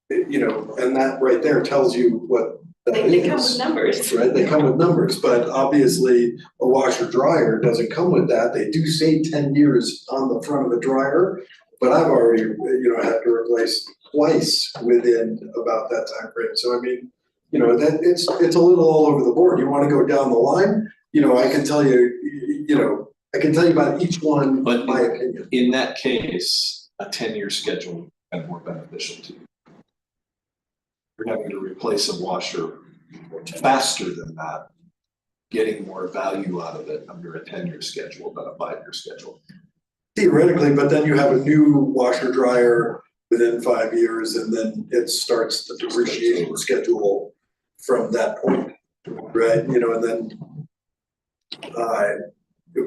And that right there tells you what that is. They come with numbers. Right, they come with numbers, but obviously a washer dryer doesn't come with that. They do say 10 years on the front of the dryer, but I've already, had to replace twice within about that time frame. So I mean, that it's a little all over the board. You wanna go down the line, I can tell you, I can tell you about each one, But my opinion. in that case, a 10-year schedule is more beneficial to you. You're having to replace a washer faster than that, getting more value out of it under a 10-year schedule than a 5-year schedule. Theoretically, but then you have a new washer dryer within 5 years, and then it starts the depreciation schedule from that point, right? And then,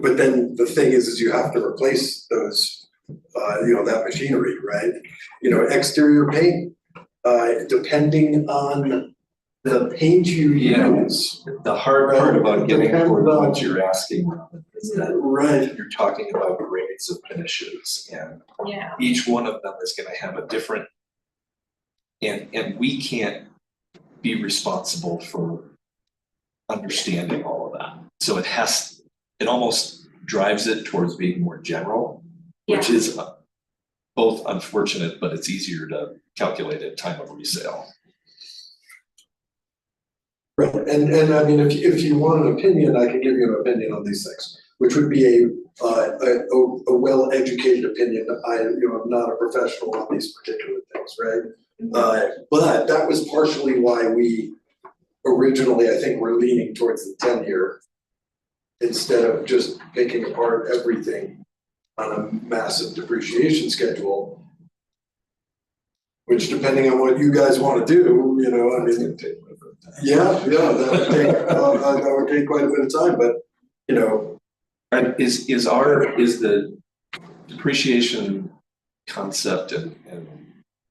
but then the thing is you have to replace those, that machinery, right? Exterior paint, depending on the paint you use. The hard part about getting Depends toward on- what you're asking, Robin, is that Right, you're talking about grades of finishes, and Yeah, each one of them is gonna have a different. And we can't be responsible for understanding all of that. So it almost drives it towards being more general, which Yeah. is both unfortunate, but it's easier to calculate at time of resale. right, and I mean, if you want an opinion, I can give you an opinion on these things, which would be a well-educated opinion. I'm not a professional on these particular things, right? But that was partially why we originally, I think, were leaning towards the 10-year instead of just picking apart everything on a massive depreciation schedule. Which, depending on what you guys wanna do, I mean, yeah, that would take quite a bit of time, but, And is the depreciation concept and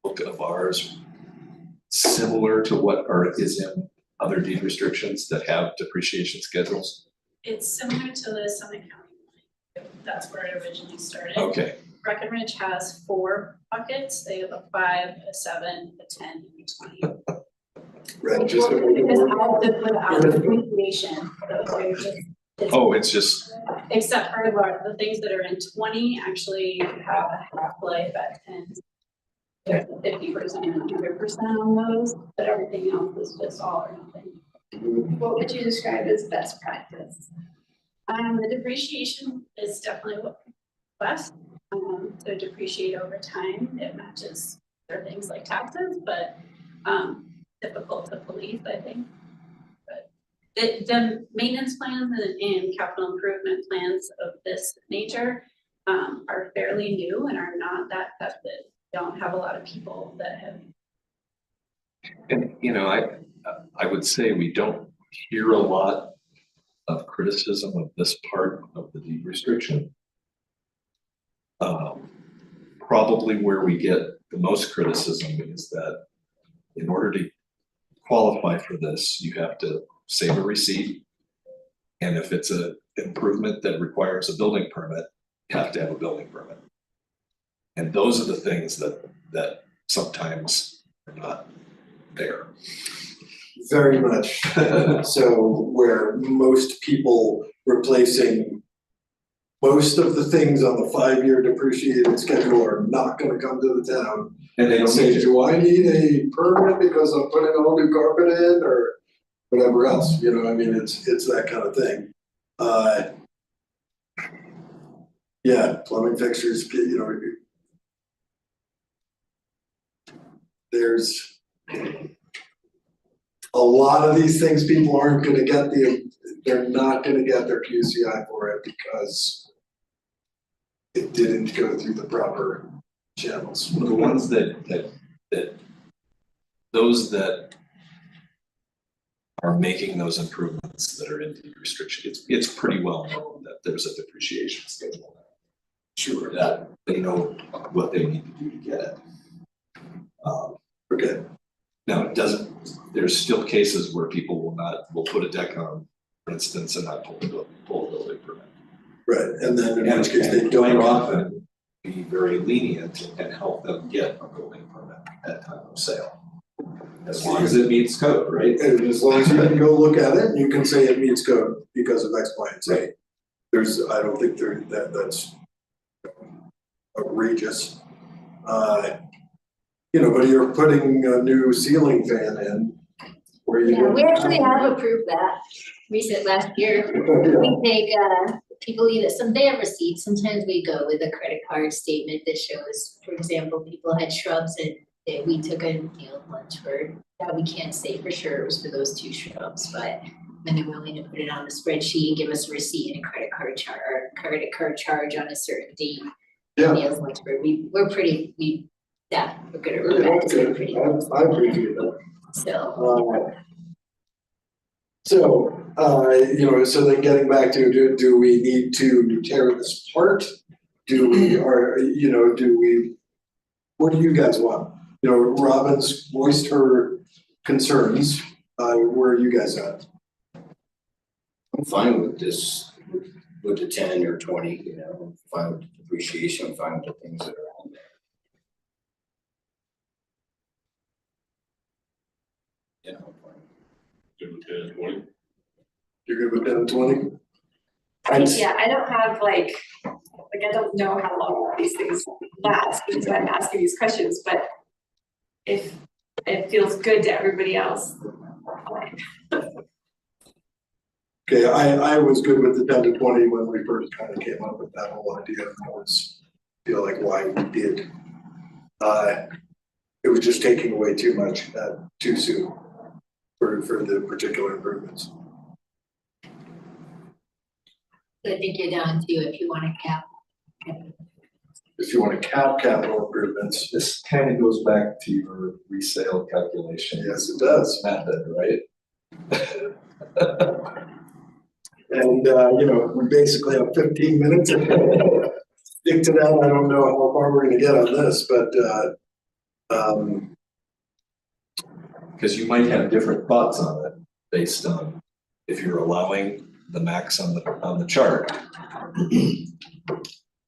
book of ours similar to what is in other deed restrictions that have depreciation schedules? It's similar to the Summit County, that's where it originally started. Okay, Breckenridge has 4 buckets, they have a 5, a 7, a 10, and a 20. right, just. Without depreciation, so they're just, it's just, except for the things that are in 20 actually have a half-life at 10. There's 50% and 100% on those, but everything else is just all or nothing. what would you describe as best practice? The depreciation is definitely what best, to depreciate over time, it matches other things like taxes, but, difficult to police, I think. But the maintenance plans and capital improvement plans of this nature, are fairly new and are not that tested. Don't have a lot of people that have. and I would say we don't hear a lot of criticism of this part of the deed restriction. Probably where we get the most criticism is that in order to qualify for this, you have to save a receipt And if it's a improvement that requires a building permit, you have to have a building permit. And those are the things that sometimes are not there. Very much. So where most people replacing most of the things on the 5-year depreciated schedule are not gonna come to the town. And they And don't say, need it. do I need a permit because I'm putting all new carpet in or whatever else, you know, I mean, it's that kind of thing. Yeah, plumbing fixtures, you know. There's a lot of these things, people aren't gonna get they're not gonna get their QCI for it because it didn't go through the proper channels. The ones that those that are making those improvements that are in deed restriction, it's pretty well known that there's a depreciation schedule. Sure, that they know what they need to do to get it. Okay, Now, it doesn't, there's still cases where people will put a deck on, for instance, and not pull a building permit. right, and then in And which case they and don't. quite often be very lenient and help them get a building permit at time of sale. As long as it meets code, right? And as long as you can go look at it and you can say it meets code because of X, Y, and Z. Right. I don't think that's outrageous. You know, but you're putting a new ceiling fan in where you. Yeah, we actually have approved that last year. We take, people either, they have receipts, sometimes we go with a credit card statement that shows, for example, people had shrubs and we took a meal lunch for, that we can't say for sure it was for those 2 shrubs, but then they're willing to put it on the spreadsheet, give us a receipt and a credit card charge on a certain date. Yeah. Meals lunch for, we're good at Okay, that's good. pretty, I appreciate that. so. So, you know, so then getting back to, do we need to tear this apart? Do we, what do you guys want? You know, Robin's voiced her concerns, where are you guys at? I'm fine with this, with the 10 or 20, you know, I'm fine with the depreciation, I'm fine with the things that are on there. You know, I'm fine. Good with 10 and 20. You're good with 10 and 20? Yeah, I don't have like I don't know how long these things last, because I'm asking these questions, but if it feels good to everybody else, fine. Okay, I was good with the 10 to 20 when we first kind of came up with that whole idea. I was feel like why we did. It was just taking away too much too soon for the particular improvements. I think you're down to if you wanna cap. If you want to cap capital improvements, This kind of goes back to your resale calculation. yes, it does. Method, right? And, you know, we basically have 15 minutes. Stick to that. I don't know how far we're gonna get on this, but, Because you might have different thoughts on it based on if you're allowing the max on the chart.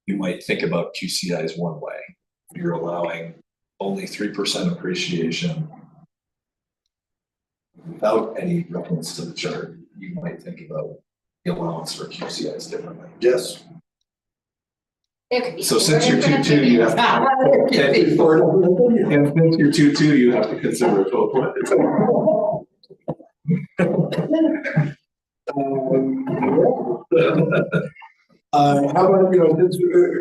You might think about QCIs one way. If you're allowing only 3% appreciation without any reference to the chart, you might think about the allowance for QCIs differently. yes. There could be So more since you're different 2-2, you have opinions. And since you're 2-2, you have to consider it both ways. How about, you know, this,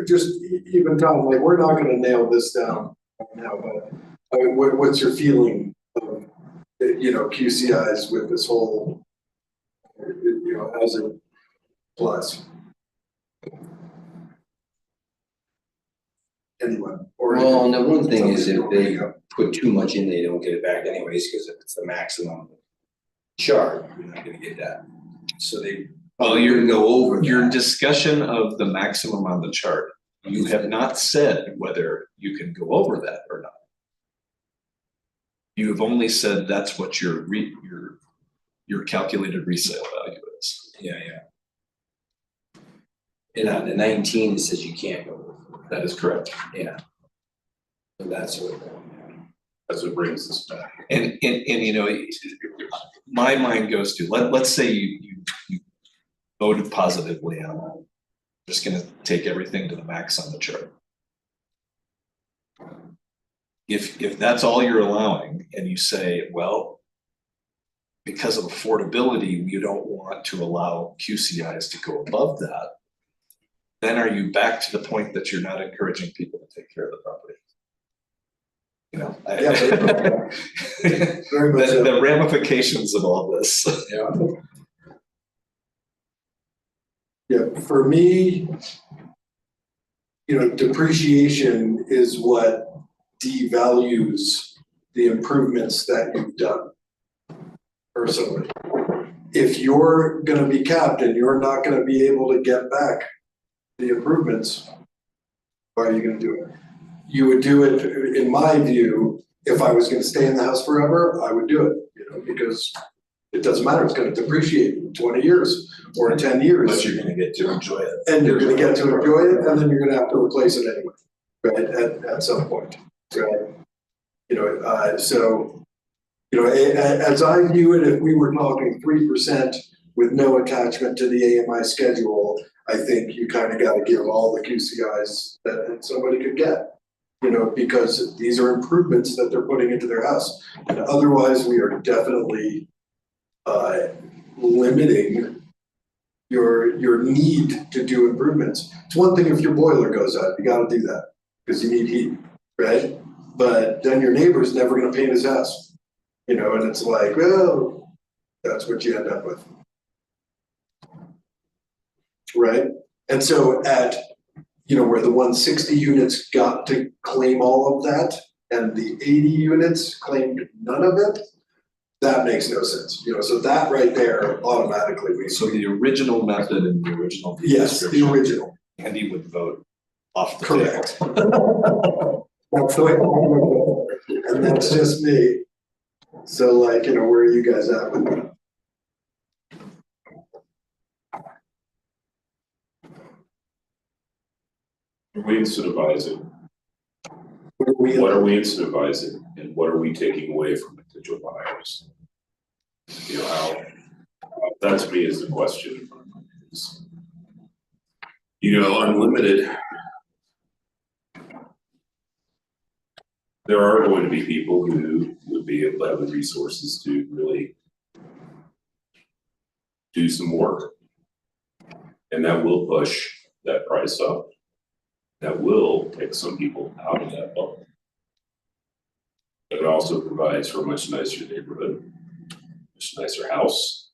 just even Tom, like, we're not gonna nail this down right now, but I mean, what's your feeling of, you know, QCIs with this whole, you know, housing plus? Anyone? Or Well, and the one thing is if somebody- they put too much in, they don't get it back anyways, because if it's the maximum chart, you're not gonna get that. So they, Well, you're your, gonna go over your that. discussion of the maximum on the chart, you have not said whether you can go over that or not. You've only said that's what your calculated resale value is. Yeah. And on the 19, it says you can't go over. That is correct. Yeah. So that's what. That's what brings us back. And you know, my mind goes to, let's say you voted positively on, just gonna take everything to the max on the chart. If that's all you're allowing and you say, well, because of affordability, you don't want to allow QCIs to go above that, then are you back to the point that you're not encouraging people to take care of the property? You know, Very much so. the ramifications of all this. Yeah, for me, you know, depreciation is what devalues the improvements that you've done personally. If you're gonna be capped and you're not gonna be able to get back the improvements, why are you gonna do it? You would do it, in my view, if I was gonna stay in the house forever, I would do it, you know, because it doesn't matter, it's gonna depreciate in 20 years or 10 years. But you're gonna get to enjoy it. And you're gonna get to enjoy it, and then you're gonna have to replace it anyway, right, at some point, right? You know, so, you know, as I view it, if we were talking 3% with no attachment to the AMI schedule, I think you kind of gotta give all the QCIs that somebody could get. You know, because these are improvements that they're putting into their house, and otherwise we are definitely limiting your need to do improvements. It's one thing if your boiler goes out, you gotta do that, because you need heat, right? But then your neighbor's never gonna paint his house, you know, and it's like, well, that's what you end up with. Right? And so at, you know, where the 160 units got to claim all of that, and the 80 units claimed none of it, that makes no sense, you know, so that right there automatically we. So the original method and the original deed Yes, the restriction, original, Andy would vote off the table. correct. That's the way, and that's just me. So like, you know, where are you guys at with that? We incentivizing. Where are we What at? are we incentivizing and what are we taking away from potential buyers? You know, how, that to me is the question. You know, unlimited. There are going to be people who would be able to have the resources to really do some work. And that will push that price up. That will take some people out of that bubble. But it also provides for a much nicer neighborhood, much nicer house.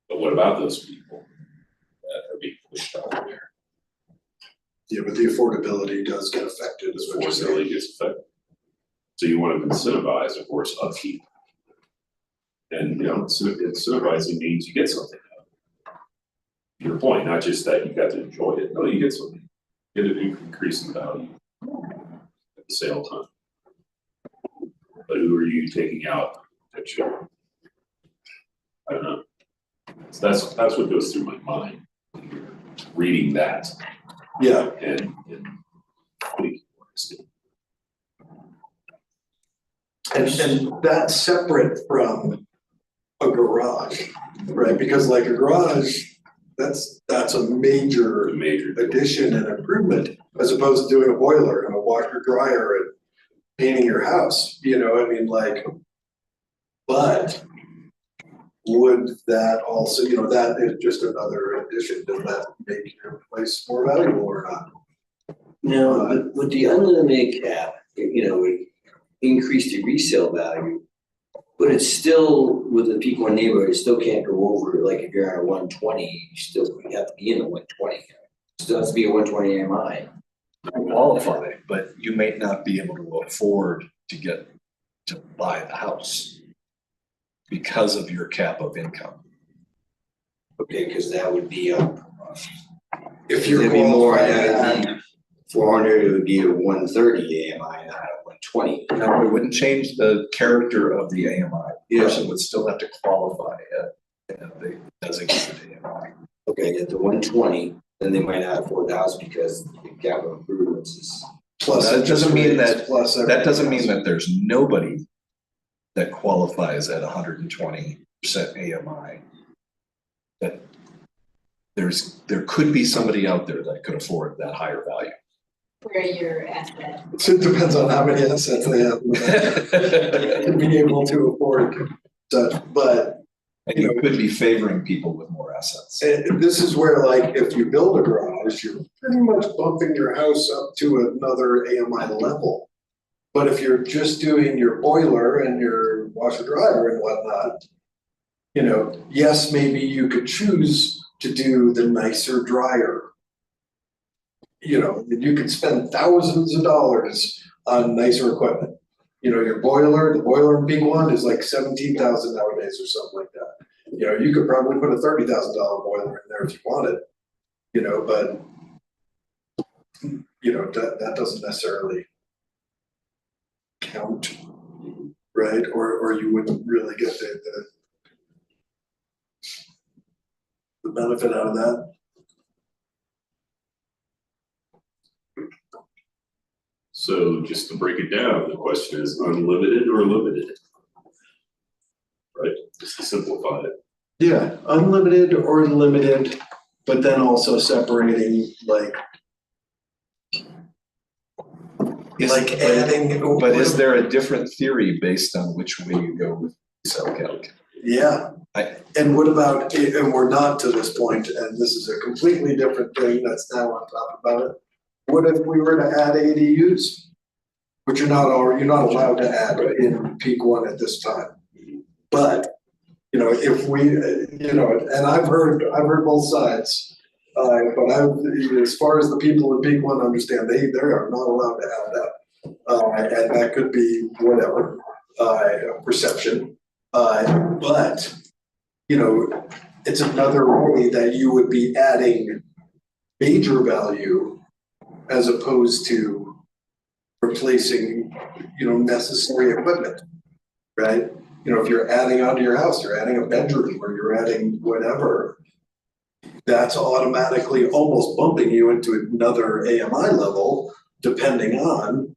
But what about those people that are being pushed out there? Yeah, but the affordability does get affected, is what you're saying. Affordability gets affected. So you want to incentivize, of course, upkeep. And, you know, incentivizing means you get something out of it. Your point, not just that you got to enjoy it, no, you get something. You get an increase in value at the sale time. But who are you taking out that you? I don't know. So that's what goes through my mind when you're reading that Yeah, and and that's separate from a garage, right? Because like a garage, that's a major addition and improvement, as opposed to doing a boiler and a washer dryer and painting your house, you know, I mean, like, but would that also, you know, that is just another addition, does that make your place more valuable or not? Now, with the unlimited cap, you know, it increased the resale value. But it's still, with the people in the neighborhood, it still can't go over, like if you're on a 120, you have to be in the 120. Still has to be a 120 AMI. Qualify, but you may not be able to afford to buy the house because of your cap of income. Okay, because that would be If you're it'd be more, qualified, 400, it would be a 130 AMI, not a 120. No, it wouldn't change the character of the AMI. The Yeah. person would still have to qualify it. designated AMI. Okay, at the 120, then they might not have 4,000 because the capital improvements is. Plus That doesn't mean interest rates, that- plus That doesn't mean everything that there's nobody that qualifies at 120% AMI. That there could be somebody out there that could afford that higher value. Where you're at that. else. So it depends on how many assets they have to be able to afford such, but And you could be favoring people with more assets. this is where, like, if you build a garage, you're pretty much bumping your house up to another AMI level. But if you're just doing your boiler and your washer dryer and whatnot, you know, yes, maybe you could choose to do the nicer dryer. You know, you could spend thousands of dollars on nicer equipment. You know, your boiler, the boiler in Big One is like 17,000 nowadays or something like that. You know, you could probably put a $30,000 boiler in there if you wanted, you know, but you know, that doesn't necessarily count, right? Or you wouldn't really get the benefit out of that. So just to break it down, the question is unlimited or limited? Right, just to simplify it. Yeah, unlimited or limited, but then also separating like adding. But is there a different theory based on which way you go with cell calc? Yeah, and what about, and we're not to this point, and this is a completely different thing that's now on top about it. What if we were to add ADUs? Which you're not allowed to add in Peak One at this time. But, you know, if we, you know, and I've heard both sides. But as far as the people in Peak One understand, they are not allowed to add that. And that could be whatever, perception. But, you know, it's another way that you would be adding major value as opposed to replacing, you know, necessary equipment, right? You know, if you're adding onto your house, you're adding a bedroom or you're adding whatever, that's automatically almost bumping you into another AMI level, depending on,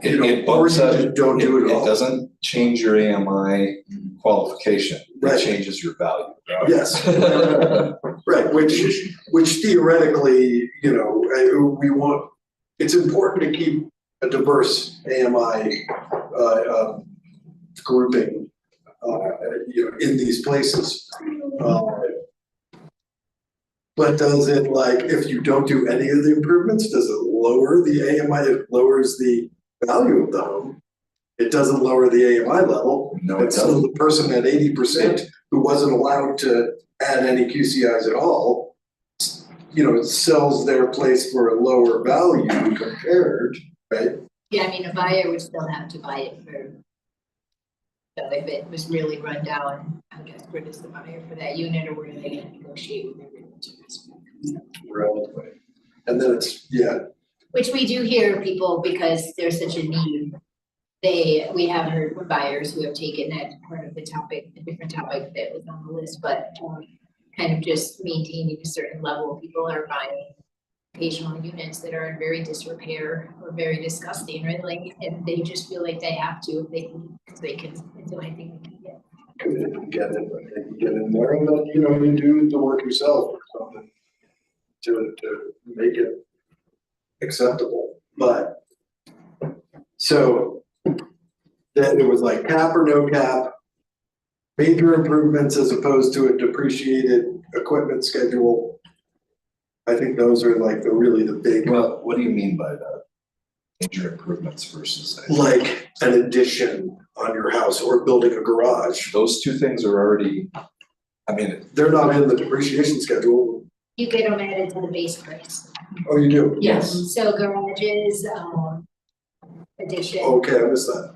you know, or you just don't do it all. It doesn't change your AMI qualification, Right. it changes your value. Yes, right, which theoretically, you know, we want, it's important to keep a diverse AMI grouping, you know, in these places. But does it, like, if you don't do any of the improvements, does it lower the AMI? It lowers the value of the home. It doesn't lower the AMI level. No, it And so doesn't. the person at 80% who wasn't allowed to add any QCIs at all, you know, sells their place for a lower value compared, right? Yeah, I mean, a buyer would still have to buy it for. So if it was really run down, I guess, where does the buyer for that unit, or where are they gonna negotiate with their realtors? Right. And then it's, yeah, Which we do hear people, because there's such a need. We have heard from buyers who have taken that part of the topic, a different topic that was on the list, but kind of just maintaining a certain level. People are buying occasional units that are in very disrepair or very disgusting, right? Like, and they just feel like they have to, if they can, because they can, it's the only thing they can get. get in there, and then, you know, you do the work yourself or something to make it acceptable, but so that it was like cap or no cap, major improvements as opposed to a depreciated equipment schedule. I think those are like the big, Well, what do you mean by that? Major improvements versus. like an addition on your house or building a garage. Those two things are already, I mean, They're not in the depreciation schedule. You get them added to the base price. Oh, you do? Yes. So garages, addition. Okay, I missed that.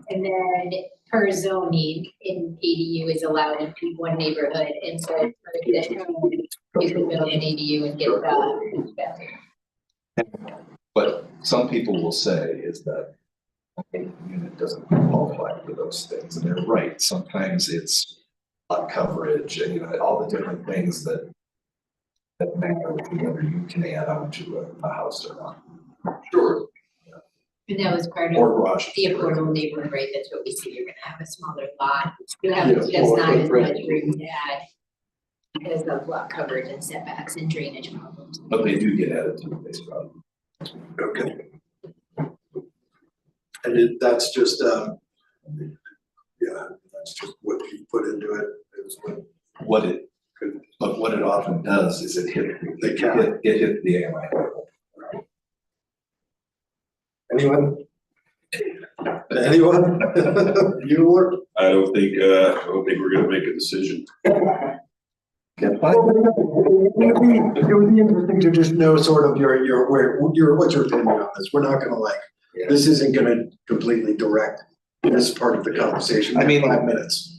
And then per zoning in ADU is allowed in P1 neighborhood, and so for additional, you can build an ADU and get the bathroom. but some people will say is that a unit doesn't qualify for those things, and they're right. Sometimes it's lot coverage, and, all the different things that matter whether you can add on to a house or not. Sure. And that was part Or of garage. the affordable neighborhood, right? That's what we see. You're gonna have a smaller lot. You Yeah, have just smaller not as footprint. much room to add because of lot coverage and setbacks and drainage problems. But they do get added to the base value. Okay. And that's just, that's just what you put into it, is what But what it often does is it hit the cap. it hit the AMI level. Anyone? Anyone? You work? I don't think we're gonna make a decision. It would be interesting to just know sort of what's your opinion on this? We're not gonna this isn't gonna completely direct this part of the conversation. I mean- 5 minutes.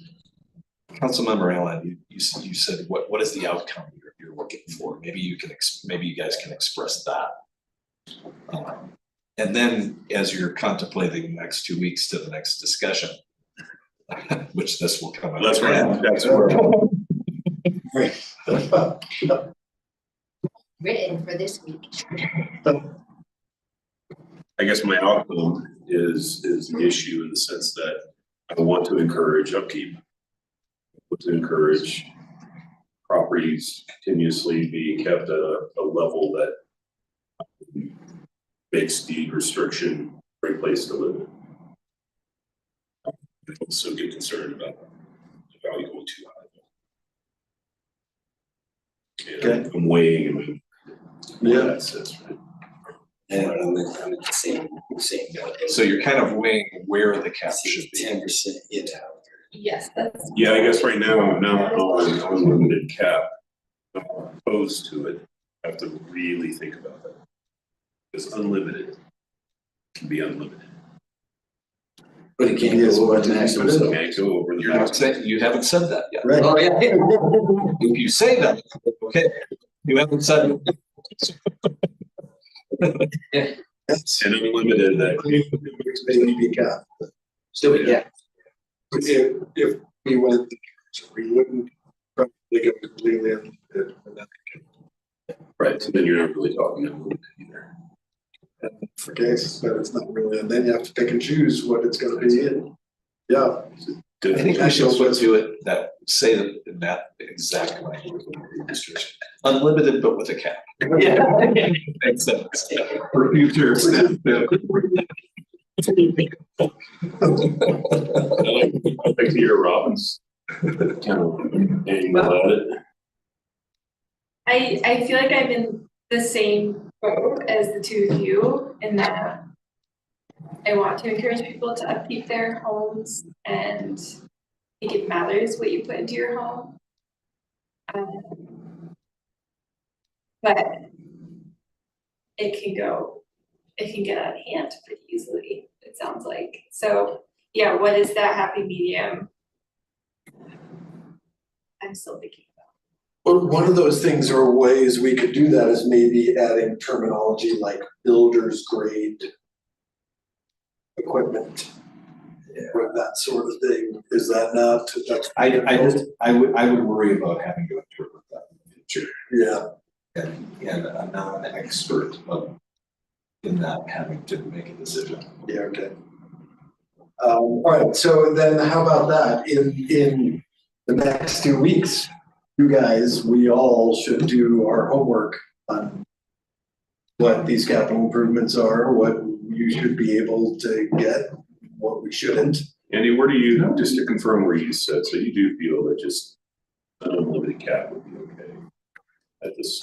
Councilmember Allen, you said, what is the outcome you're looking for? Maybe you guys can express that. And then as you're contemplating the next 2 weeks to the next discussion, which this will come out. That's right, that's where. Written for this week. I guess my outcome is the issue in the sense that I want to encourage upkeep. To encourage properties continuously being kept at a level that makes deed restriction a great place to live. I also get concerned about the value going too high. And I'm weighing in that sense, right? And I'm at the same note. So you're kind of weighing where the cap should be. 10% it. Yes, that's. Yeah, I guess right now I'm not on unlimited cap. I'm opposed to it. I have to really think about that. Because unlimited can be unlimited. But it can't Yes, go over what the did you maximum. put in? So- Can't go over the You're not maximum. saying, you haven't said that yet. Right. Oh, yeah. If you say that, okay, you haven't said it. And unlimited that. Maybe be capped. Still, yeah. If we went, we wouldn't probably go completely unlimited. Right, so then you're not really talking unlimited either. For cases, but it's not really, and then you have to pick and choose what it's gonna be in. Yeah. I think we should flip to it that say that in that exact language. Unlimited, but with a cap. Yeah. Makes sense. For future. I like Peter Robbins. Kind of angle at it. I feel like I'm in the same boat as the two of you in that I want to encourage people to upkeep their homes and I think it matters what you put into your home. But it can get out of hand pretty easily, it sounds like. So, yeah, what is that happy medium? I'm still thinking about. Well, one of those things or ways we could do that is maybe adding terminology like builder's grade equipment. Or that sort of thing. Is that not? I would worry about having to interpret that in the future. Yeah. And a non-expert in that having to make a decision. Yeah, okay. All right, so then how about that? In the next 2 weeks, you guys, we all should do our homework on what these capital improvements are, what you should be able to get, what we shouldn't. Andy, where do you, just to confirm where you said, so you do feel that just an unlimited cap would be okay at this?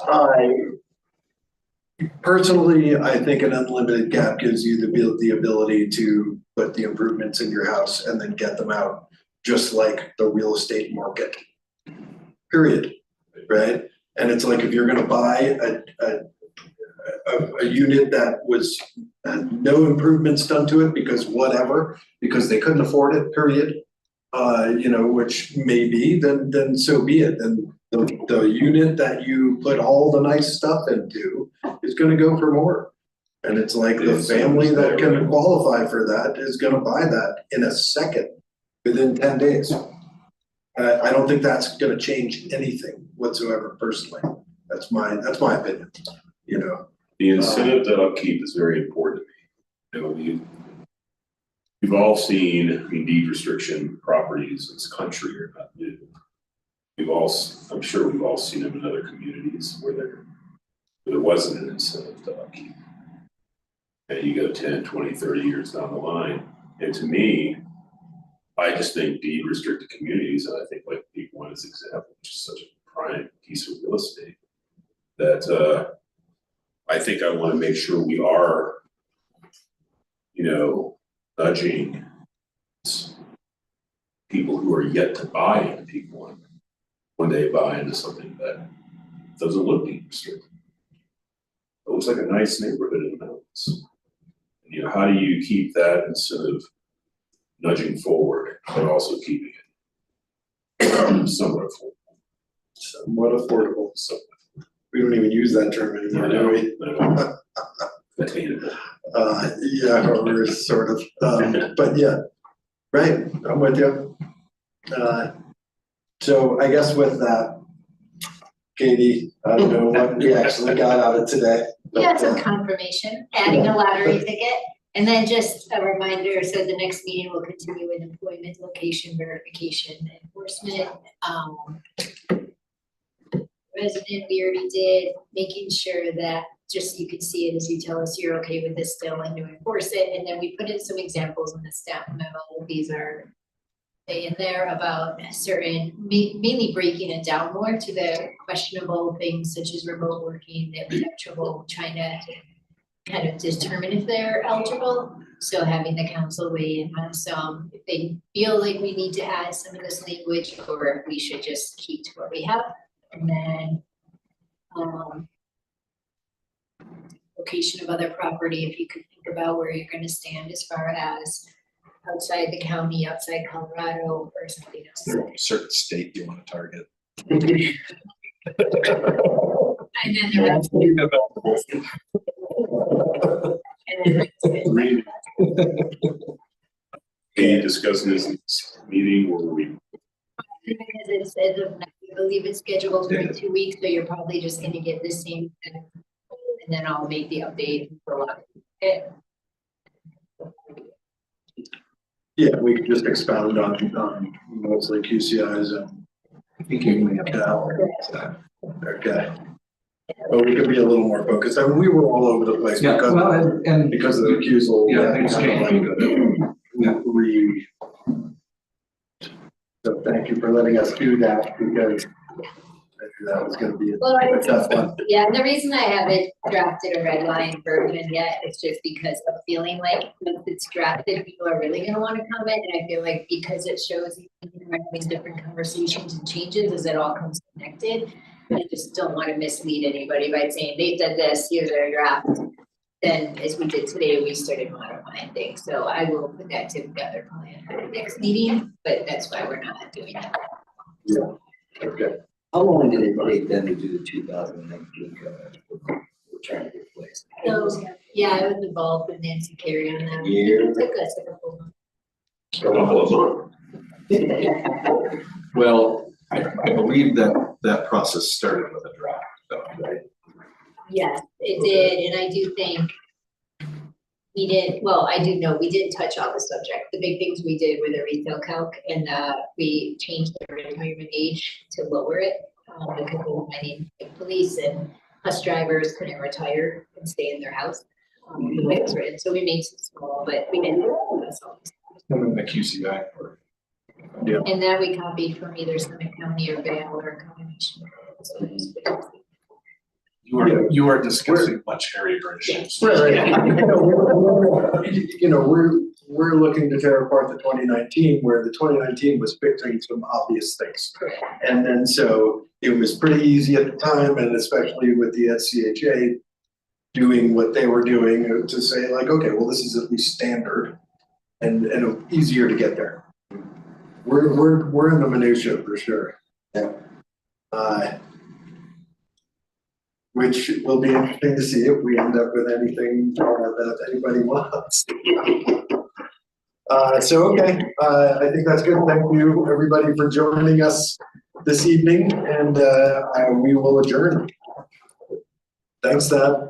Personally, I think an unlimited cap gives you the ability to put the improvements in your house and then get them out, just like the real estate market. Period, right? And it's like if you're gonna buy a unit that was no improvements done to it because whatever, because they couldn't afford it, period. Which may be, then so be it. Then the unit that you put all the nice stuff into is gonna go for more. And it's like the family that can qualify for that is gonna buy that in a second, within 10 days. I don't think that's gonna change anything whatsoever personally. That's my opinion, you know. The incentive to upkeep is very important to me. You know, we've all seen, I mean, deed restriction properties in this country are not new. I'm sure we've all seen them in other communities where there wasn't an incentive to upkeep. And you go 10, 20, 30 years down the line. And to me, I just think deed restricted communities, and I think like Peak One is an example, which is such a prime piece of real estate, that I think I want to make sure we are, you know, nudging people who are yet to buy into Peak One when they buy into something that doesn't look deed restricted. It looks like a nice neighborhood in the mountains. You know, how do you keep that incentive nudging forward, but also keeping it somewhat affordable? Somewhat affordable. So, We don't even use that term anymore, do we? Attainable. Yeah, or sort of, but yeah, right, I'm with you. So I guess with that, Katie, I don't know what we actually got out of today. We had some but, confirmation, adding a lottery ticket, and then just a reminder, so the next meeting will continue with employment, location verification, enforcement. Resident, we already did, making sure that just so you can see it as you tell us you're okay with this still and to enforce it, and then we put in some examples in the staff memo. These are in there about certain, mainly breaking it down more to the questionable things such as remote working that we have trouble trying to kind of determine if they're eligible. So having the council weigh in on some, if they feel like we need to add some of this language, or if we should just keep to what we have. And then location of other property, if you could think about where you're gonna stand as far as outside the county, outside Colorado, or something Is there else. a certain state you wanna target? And then the rest. And then Any discussing this meeting or we? because it's, I believe it's scheduled for 2 weeks, so you're probably just gonna get the same. And then I'll make the update for it. Yeah, we could just expound on mostly QCIs and. Okay. But we could be a little more focused. I mean, we were all over the place Yeah, because, well, and because of the recusal. Yeah, things change. So thank you for letting us do that, because that was gonna be Well, a tough one. yeah, and the reason I haven't drafted a red line version yet is just because of feeling like once it's drafted, people are really gonna wanna comment, and I feel like because it shows we're having different conversations and changes as it all comes connected. I just don't wanna mislead anybody by saying they did this, here's their draft. Then as we did today, we started modifying things, so I will put that together probably at the next meeting, but that's why we're not doing that. Yeah, okay. how long did it take them to do the 2019 code? We're trying to replace. So, yeah, I was involved with Nancy Carey on that. Yeah. It took us a couple months. Couple of months. Well, I believe that process started with a draft, though, right? Yes, it did, and I do think we did, well, I do know we didn't touch on the subject. The big things we did were the retail calc, and we changed the retirement age to lower it because of many police and bus drivers couldn't retire and stay in their house. The way it's written, so we made some small, but we didn't. That's all. And then the QCI or. And that we copied from either Summit County or Vail or a combination. So it was good. You are discussing much hairier issues. Right. You know, we're looking to tear apart the 2019, where the 2019 was fixing some obvious things. Correct. And then so it was pretty easy at the time, and especially with the SCHA doing what they were doing to say like, okay, well, this is at least standard and easier to get there. We're in the minutia for sure. Yeah. Which will be interesting to see if we end up with anything that anybody wants. Okay, I think that's good. Thank you, everybody, for joining us this evening, and we will adjourn. Thanks, Deb.